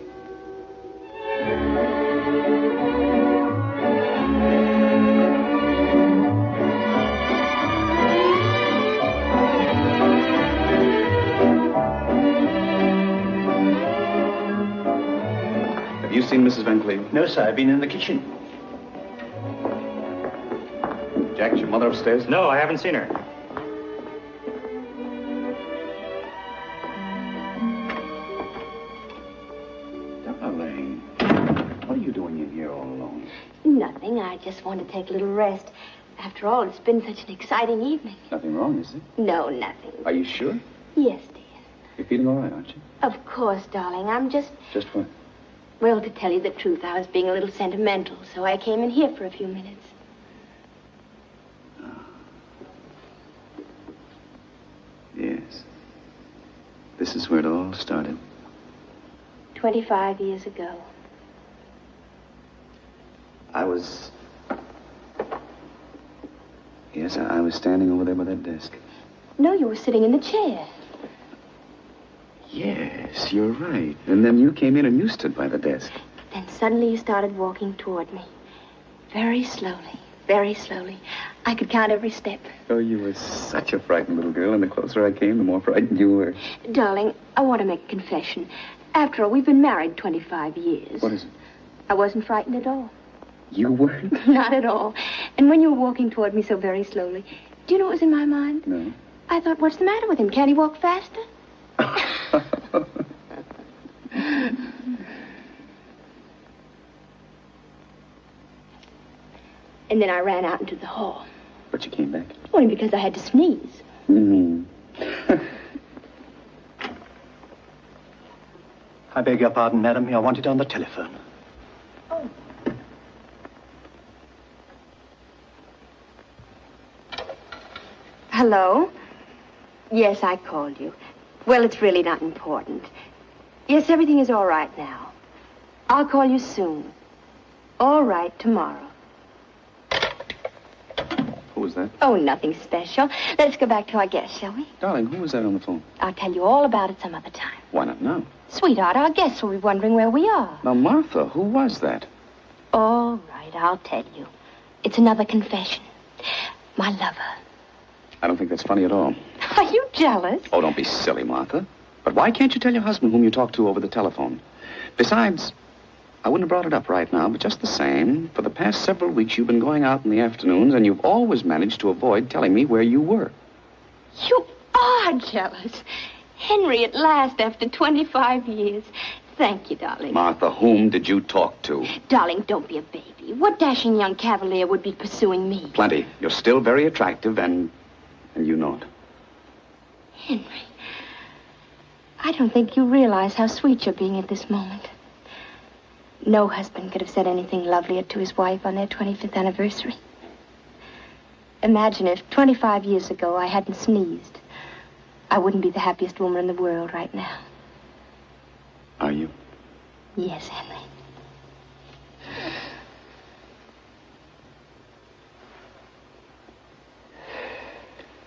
Have you seen Mrs. Van Cleve? No, sir. I've been in the kitchen. Jack, is your mother upstairs? No, I haven't seen her. Darling, what are you doing in here all alone? Nothing. I just want to take a little rest. After all, it's been such an exciting evening. Nothing wrong, is it? No, nothing. Are you sure? Yes, dear. You're feeling all right, aren't you? Of course, darling. I'm just... Just what? Well, to tell you the truth, I was being a little sentimental, so I came in here for a few minutes. Yes. This is where it all started. 25 years ago. I was standing over there by that desk. No, you were sitting in the chair. Yes, you're right. And then you came in and you stood by the desk. Then suddenly you started walking toward me. Very slowly. very slowly. I could count every step. Oh, you were such a frightened little girl, and the closer I came, the more frightened you were. Darling, I want to make a confession. After all, we've been married 25 years. What is it? I wasn't frightened at all. You weren't? Not at all. And when you were walking toward me so very slowly, do you know what was in my mind? No. I thought, what's the matter with him? Can't he walk faster? And then I ran out into the hall. But you came back? Only because I had to sneeze. Mm. I beg your pardon, madam. You're wanted on the telephone. Oh. Hello? Yes, I called you. Well, it's really not important. Yes, everything is all right now. I'll call you soon. All right, tomorrow. Who was that? Oh, nothing special. Let's go back to our guest, shall we? Darling, who was that on the phone? I'll tell you all about it some other time. Why not now? Sweetheart, our guests will be wondering where we are. Now, Martha, who was that? All right, I'll tell you. It's another confession. My lover. I don't think that's funny at all. Are you jealous? Oh, don't be silly, Martha. But why can't you tell your husband whom you talk to over the telephone? Besides, I wouldn't have brought it up right now, but just the same, for the past several weeks you've been going out in the afternoons, and you've always managed to avoid telling me where you were. You are jealous. Henry, at last, after 25 years. Thank you, darling. Martha, whom did you talk to? Darling, don't be a baby. What dashing young cavalier would be pursuing me? Plenty. You're still very attractive, and you know it. Henry, I don't think you realize how sweet you're being at this moment. No husband could have said anything lovelier to his wife on their 25th anniversary. Imagine if 25 years ago I hadn't sneezed. I wouldn't be the happiest woman in the world right now. Are you? Yes, Henry.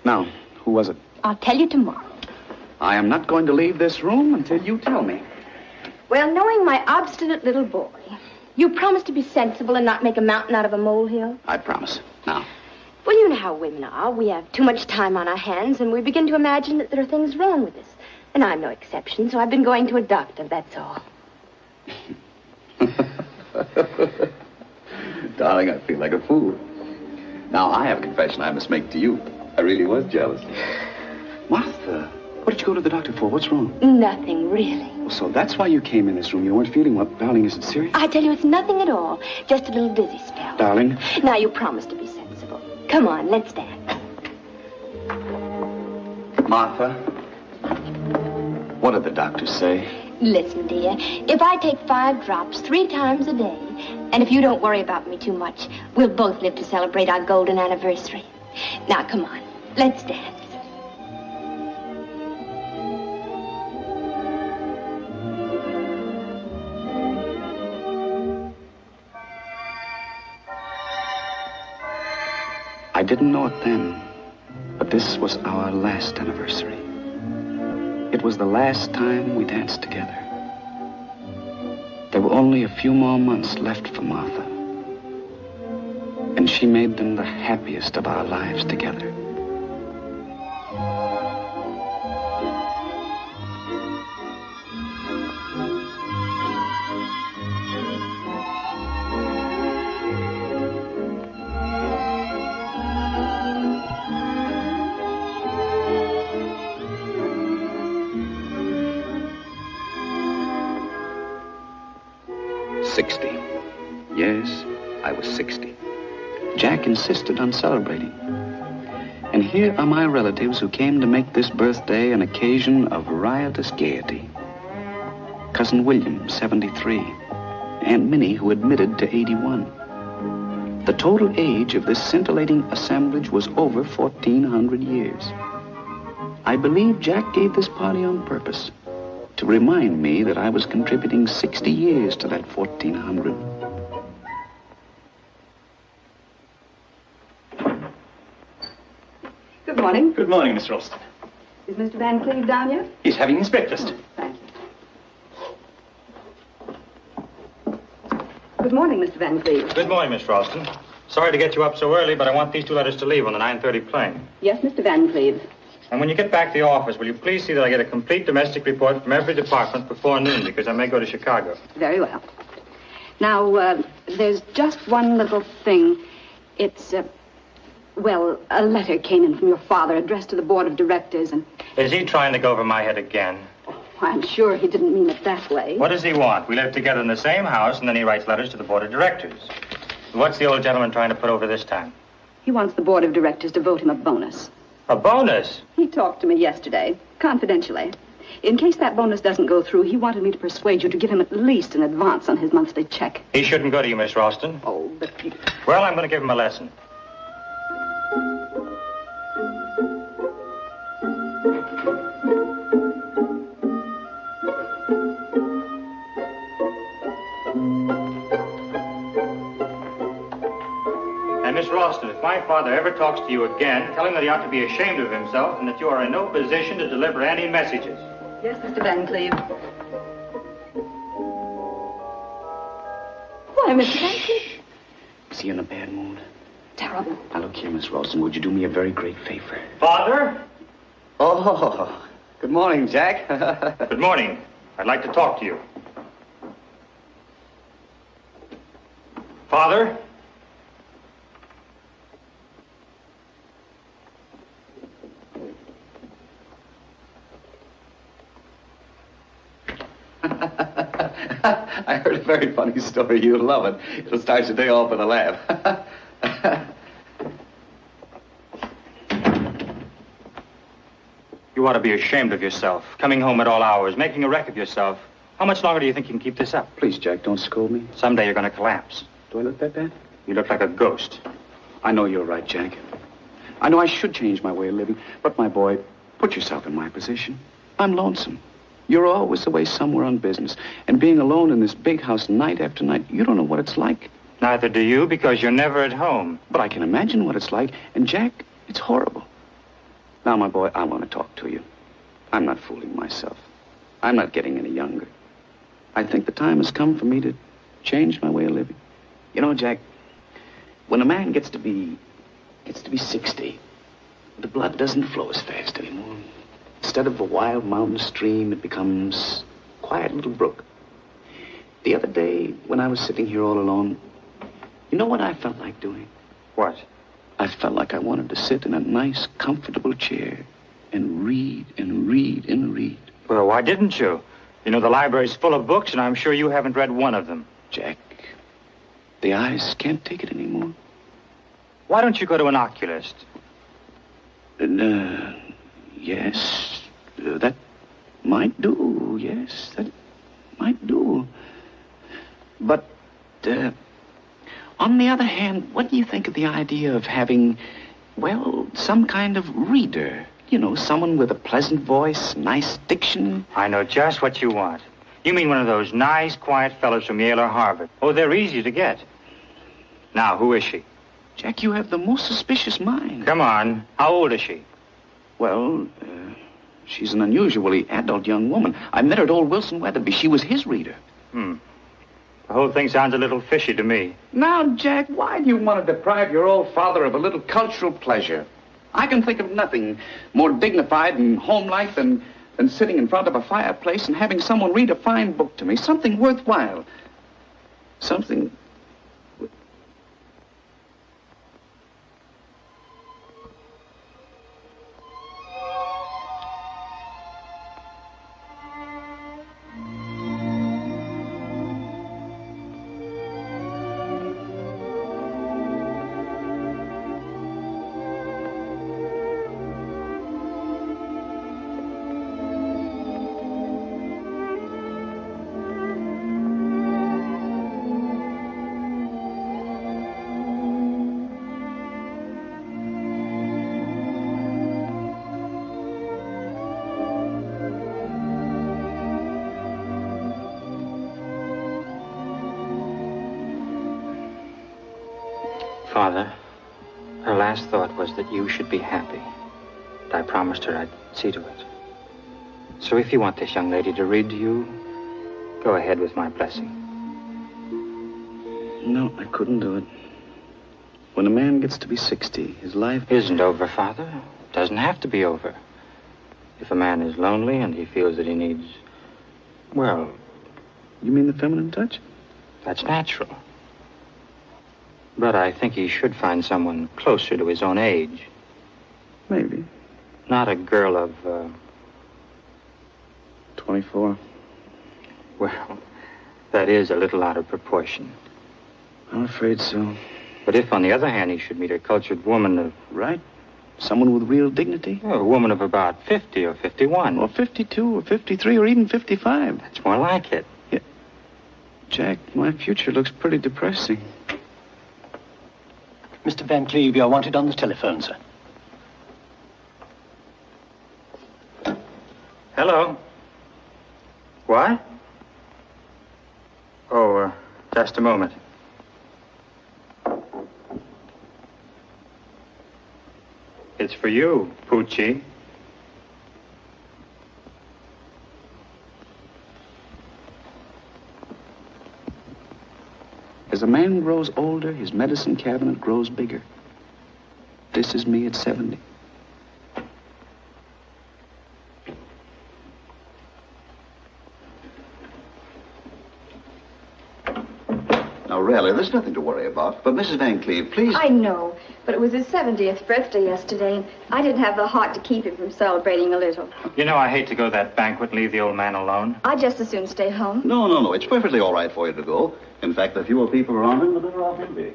Now, who was it? I'll tell you tomorrow. I am not going to leave this room until you tell me. Well, knowing my obstinate little boy, you promise to be sensible and not make a mountain out of a molehill? I promise. Now. Well, you know how women are. We have too much time on our hands, and we begin to imagine that there are things wrong with us. And I'm no exception, so I've been going to a doctor, that's all. Darling, I feel like a fool. Now, I have a confession I must make to you. I really was jealous. Martha, what did you go to the doctor for? What's wrong? Nothing, really. Oh, so that's why you came in this room. You weren't feeling well. Darling, is it serious? I tell you, it's nothing at all. Just a little dizzy spell. Darling? Now, you promise to be sensible. Come on, let's dance. Martha, what did the doctors say? Listen, dear, if I take 5 drops 3 times a day, and if you don't worry about me too much, we'll both live to celebrate our golden anniversary. Now, come on, let's dance. I didn't know it then, but this was our last anniversary. It was the last time we danced together. There were only a few more months left for Martha, and she made them the happiest of our lives together. Yes, I was 60. Jack insisted on celebrating. And here are my relatives who came to make this birthday an occasion of riotous gaiety. Cousin William, 73. Aunt Minnie, who admitted to 81. The total age of this scintillating assemblage was over 1,400 years. I believe Jack gave this party on purpose, to remind me that I was contributing 60 years to that 1,400. Good morning. Good morning, Miss Ralston. Is Mr. Van Cleve down yet? He's having his breakfast. Thank you. Good morning, Mr. Van Cleve. Good morning, Miss Ralston. Sorry to get you up so early, but I want these 2 letters to leave on the 9:30 plane. Yes, Mr. Van Cleve. And when you get back to the office, will you please see that I get a complete domestic report from every department before noon, because I may go to Chicago. Very well. Now, there's just one little thing. It's, well, a letter came in from your father addressed to the board of directors, and... Is he trying to go over my head again? I'm sure he didn't mean it that way. What does he want? We live together in the same house, and then he writes letters to the board of directors. What's the old gentleman trying to put over this time? He wants the board of directors to vote him a bonus. A bonus? He talked to me yesterday, confidentially. In case that bonus doesn't go through, he wanted me to persuade you to give him at least an advance on his monthly check. He shouldn't go to you, Miss Ralston. Oh, but... Well, I'm going to give him a lesson. And Miss Ralston, if my father ever talks to you again, tell him that he ought to be ashamed of himself and that you are in no position to deliver any messages. Yes, Mr. Van Cleve. Why, Mr. Van Cleve? Is he in a bad mood? Terrible. Now, look here, Miss Ralston, would you do me a very great favor? Father? Oh, good morning, Jack. Good morning. I'd like to talk to you. Father? I heard a very funny story. You'll love it. It'll start your day off with a laugh. You ought to be ashamed of yourself. Coming home at all hours, making a wreck of yourself. How much longer do you think you can keep this up? Please, Jack, don't scold me. Someday you're going to collapse. Do I look that bad? You look like a ghost. I know you're right, Jack. I know I should change my way of living. But, my boy, put yourself in my position. I'm lonesome. You're always away somewhere on business. And being alone in this big house night after night, you don't know what it's like. Neither do you, because you're never at home. But I can imagine what it's like. And, Jack, it's horrible. Now, my boy, I want to talk to you. I'm not fooling myself. I'm not getting any younger. I think the time has come for me to change my way of living. You know, Jack, when a man gets to be 60, the blood doesn't flow as fast anymore. Instead of a wild mountain stream, it becomes a quiet little brook. The other day, when I was sitting here all alone, you know what I felt like doing? What? I felt like I wanted to sit in a nice, comfortable chair and read and read and read. Well, why didn't you? You know, the library's full of books, and I'm sure you haven't read one of them. Jack, the eyes can't take it anymore. Why don't you go to an oculist? Yes, that might do. Yes, that might do. But, on the other hand, what do you think of the idea of having, well, some kind of reader? You know, someone with a pleasant voice, nice diction. I know just what you want. You mean one of those nice, quiet fellows from Yale or Harvard. Oh, they're easy to get. Now, who is she? Jack, you have the most suspicious mind. Come on. How old is she? Well, she's an unusually adult young woman. I met her at old Wilson Weatherby. She was his reader. The whole thing sounds a little fishy to me. Now, Jack, why do you want to deprive your old father of a little cultural pleasure? I can think of nothing more dignified and homelike than sitting in front of a fireplace and having someone read a fine book to me. Something worthwhile. Something... Father, her last thought was that you should be happy. And I promised her I'd see to it. So if you want this young lady to read to you, go ahead with my blessing. No, I couldn't do it. When a man gets to be 60, his life isn't over, Father. Doesn't have to be over. If a man is lonely and he feels that he needs, well... You mean the feminine touch? That's natural. But I think he should find someone closer to his own age. Maybe. Not a girl of, 24. Well, that is a little out of proportion. I'm afraid so. But if, on the other hand, he should meet a cultured woman of... Right. Someone with real dignity? A woman of about 50 or 51. Or 52 or 53 or even 55. That's more like it. Yeah. Jack, my future looks pretty depressing. Mr. Van Cleve, you're wanted on the telephone, sir. Hello. What? Oh, just a moment. It's for you, Poochie. As a man grows older, his medicine cabinet grows bigger. This is me at 70. Now, really, there's nothing to worry about. But Mrs. Van Cleve, please... I know, but it was his 70th birthday yesterday, and I didn't have the heart to keep him from celebrating a little. You know, I hate to go to that banquet and leave the old man alone. I'd just as soon stay home. No. It's perfectly all right for you to go. In fact, the fewer people around him, the better off he'll be.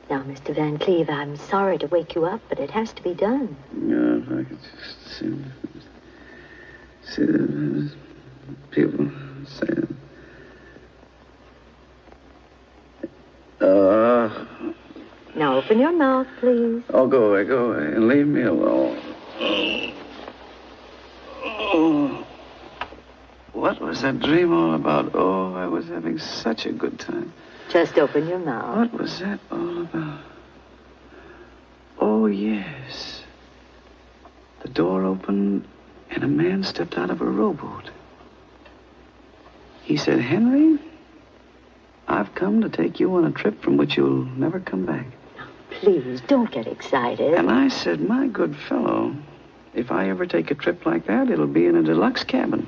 Now, Mr. Van Cleve, I'm sorry to wake you up, but it has to be done. Yeah, if I could just see the people say it. Now, open your mouth, please. Oh, go away, and leave me alone. Oh. What was that dream all about? Oh, I was having such a good time. Just open your mouth. What was that all about? Oh, yes. The door opened, and a man stepped out of a rowboat. He said, "Henry, I've come to take you on a trip from which you'll never come back." Please, don't get excited. And I said, "My good fellow, if I ever take a trip like that, it'll be in a deluxe cabin.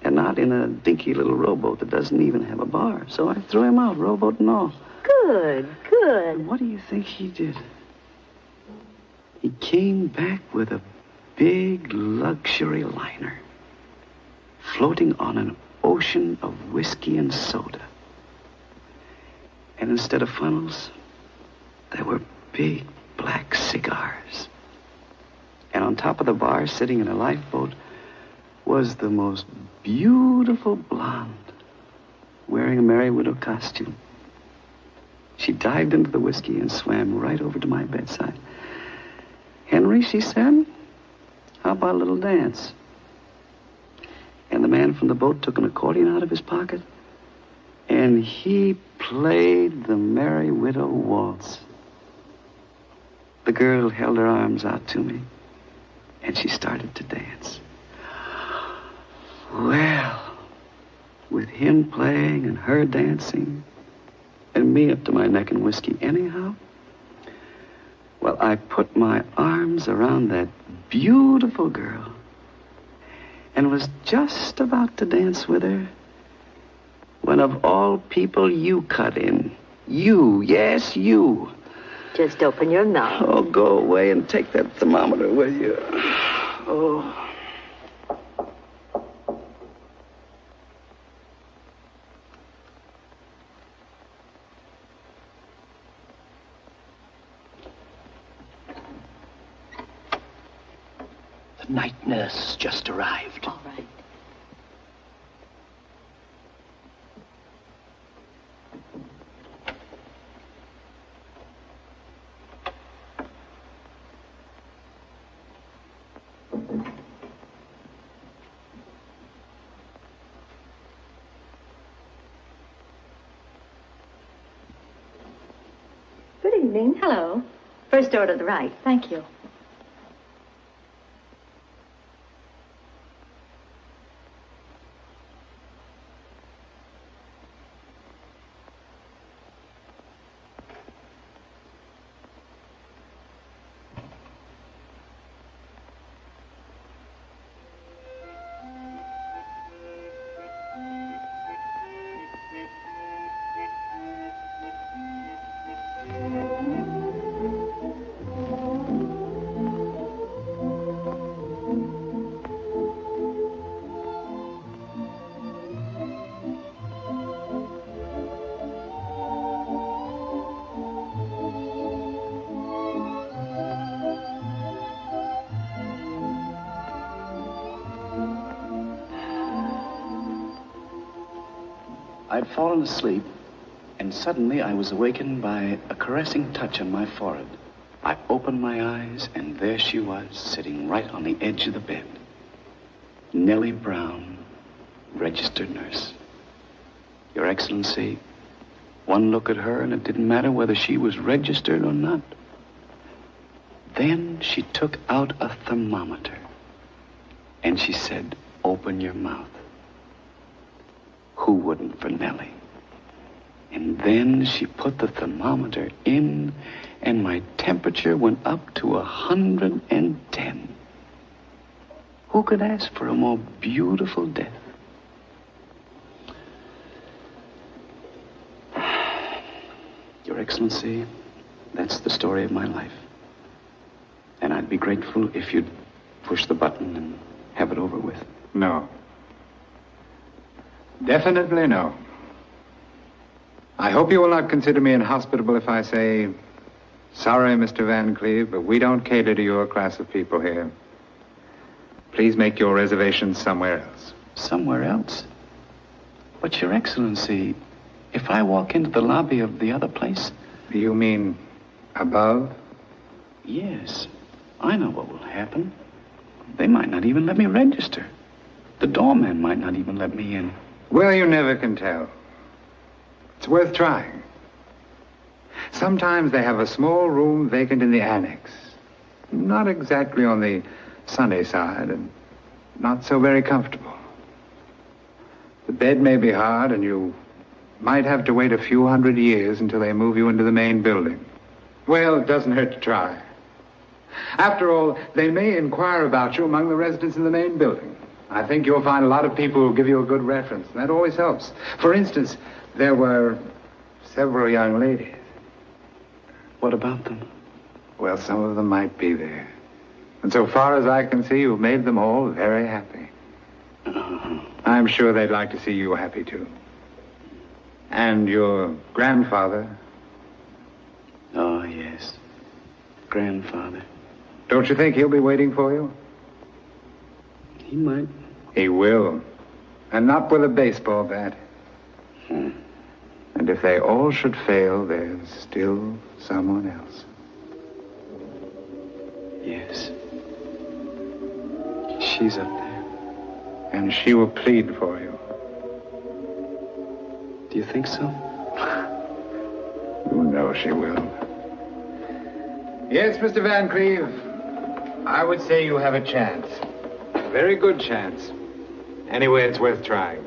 And not in a dinky little rowboat that doesn't even have a bar." So I threw him out, rowboat and all. Good. And what do you think he did? He came back with a big luxury liner, floating on an ocean of whiskey and soda. And instead of funnels, there were big black cigars. And on top of the bar, sitting in a lifeboat, was the most beautiful blonde, wearing a Merry Widow costume. She dived into the whiskey and swam right over to my bedside. "Henry," she said, "how about a little dance?" And the man from the boat took an accordion out of his pocket, and he played the Merry Widow waltz. The girl held her arms out to me, and she started to dance. Well, with him playing and her dancing, and me up to my neck in whiskey anyhow, well, I put my arms around that beautiful girl and was just about to dance with her when, of all people, you cut in. You, yes, you. Just open your mouth. Oh, go away and take that thermometer with you. Oh. The night nurse just arrived. All right. evening. Hello. First door to the right. Thank you. I'd fallen asleep, and suddenly I was awakened by a caressing touch on my forehead. I opened my eyes, and there she was, sitting right on the edge of the bed. Nellie Brown, registered nurse. Your Excellency, one look at her, and it didn't matter whether she was registered or not. Then she took out a thermometer, and she said, "Open your mouth." Who wouldn't for Nellie? And then she put the thermometer in, and my temperature went up to 110. Who could ask for a more beautiful death? Your Excellency, that's the story of my life. And I'd be grateful if you'd push the button and have it over with. No. Definitely no. I hope you will not consider me inhospitable if I say, sorry, Mr. Van Cleve, but we don't cater to your class of people here. Please make your reservations somewhere else. Somewhere else? But, Your Excellency, if I walk into the lobby of the other place... You mean above? Yes. I know what will happen. They might not even let me register. The doorman might not even let me in. Well, you never can tell. It's worth trying. Sometimes they have a small room vacant in the annex. Not exactly on the sunny side and not so very comfortable. The bed may be hard and you might have to wait a few hundred years until they move you into the main building. Well, it doesn't hurt to try. After all, they may inquire about you among the residents in the main building. I think you'll find a lot of people who'll give you a good reference. That always helps. For instance, there were several young ladies. What about them? Well, some of them might be there. And so far as I can see, you've made them all very happy. I'm sure they'd like to see you happy, too. And your grandfather. Oh, yes. Grandfather. Don't you think he'll be waiting for you? He might. He will. And not with a baseball bat. And if they all should fail, there's still someone else. Yes. She's up there. And she will plead for you. Do you think so? You know she will. Yes, Mr. Van Cleve. I would say you have a chance. A very good chance. Anyway, it's worth trying.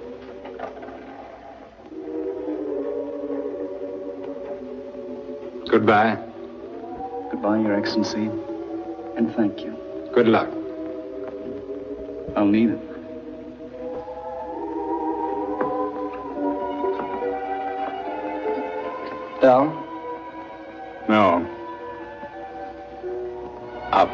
Goodbye. Goodbye, Your Excellency. And thank you. Good luck. I'll need it. Down? No. Up.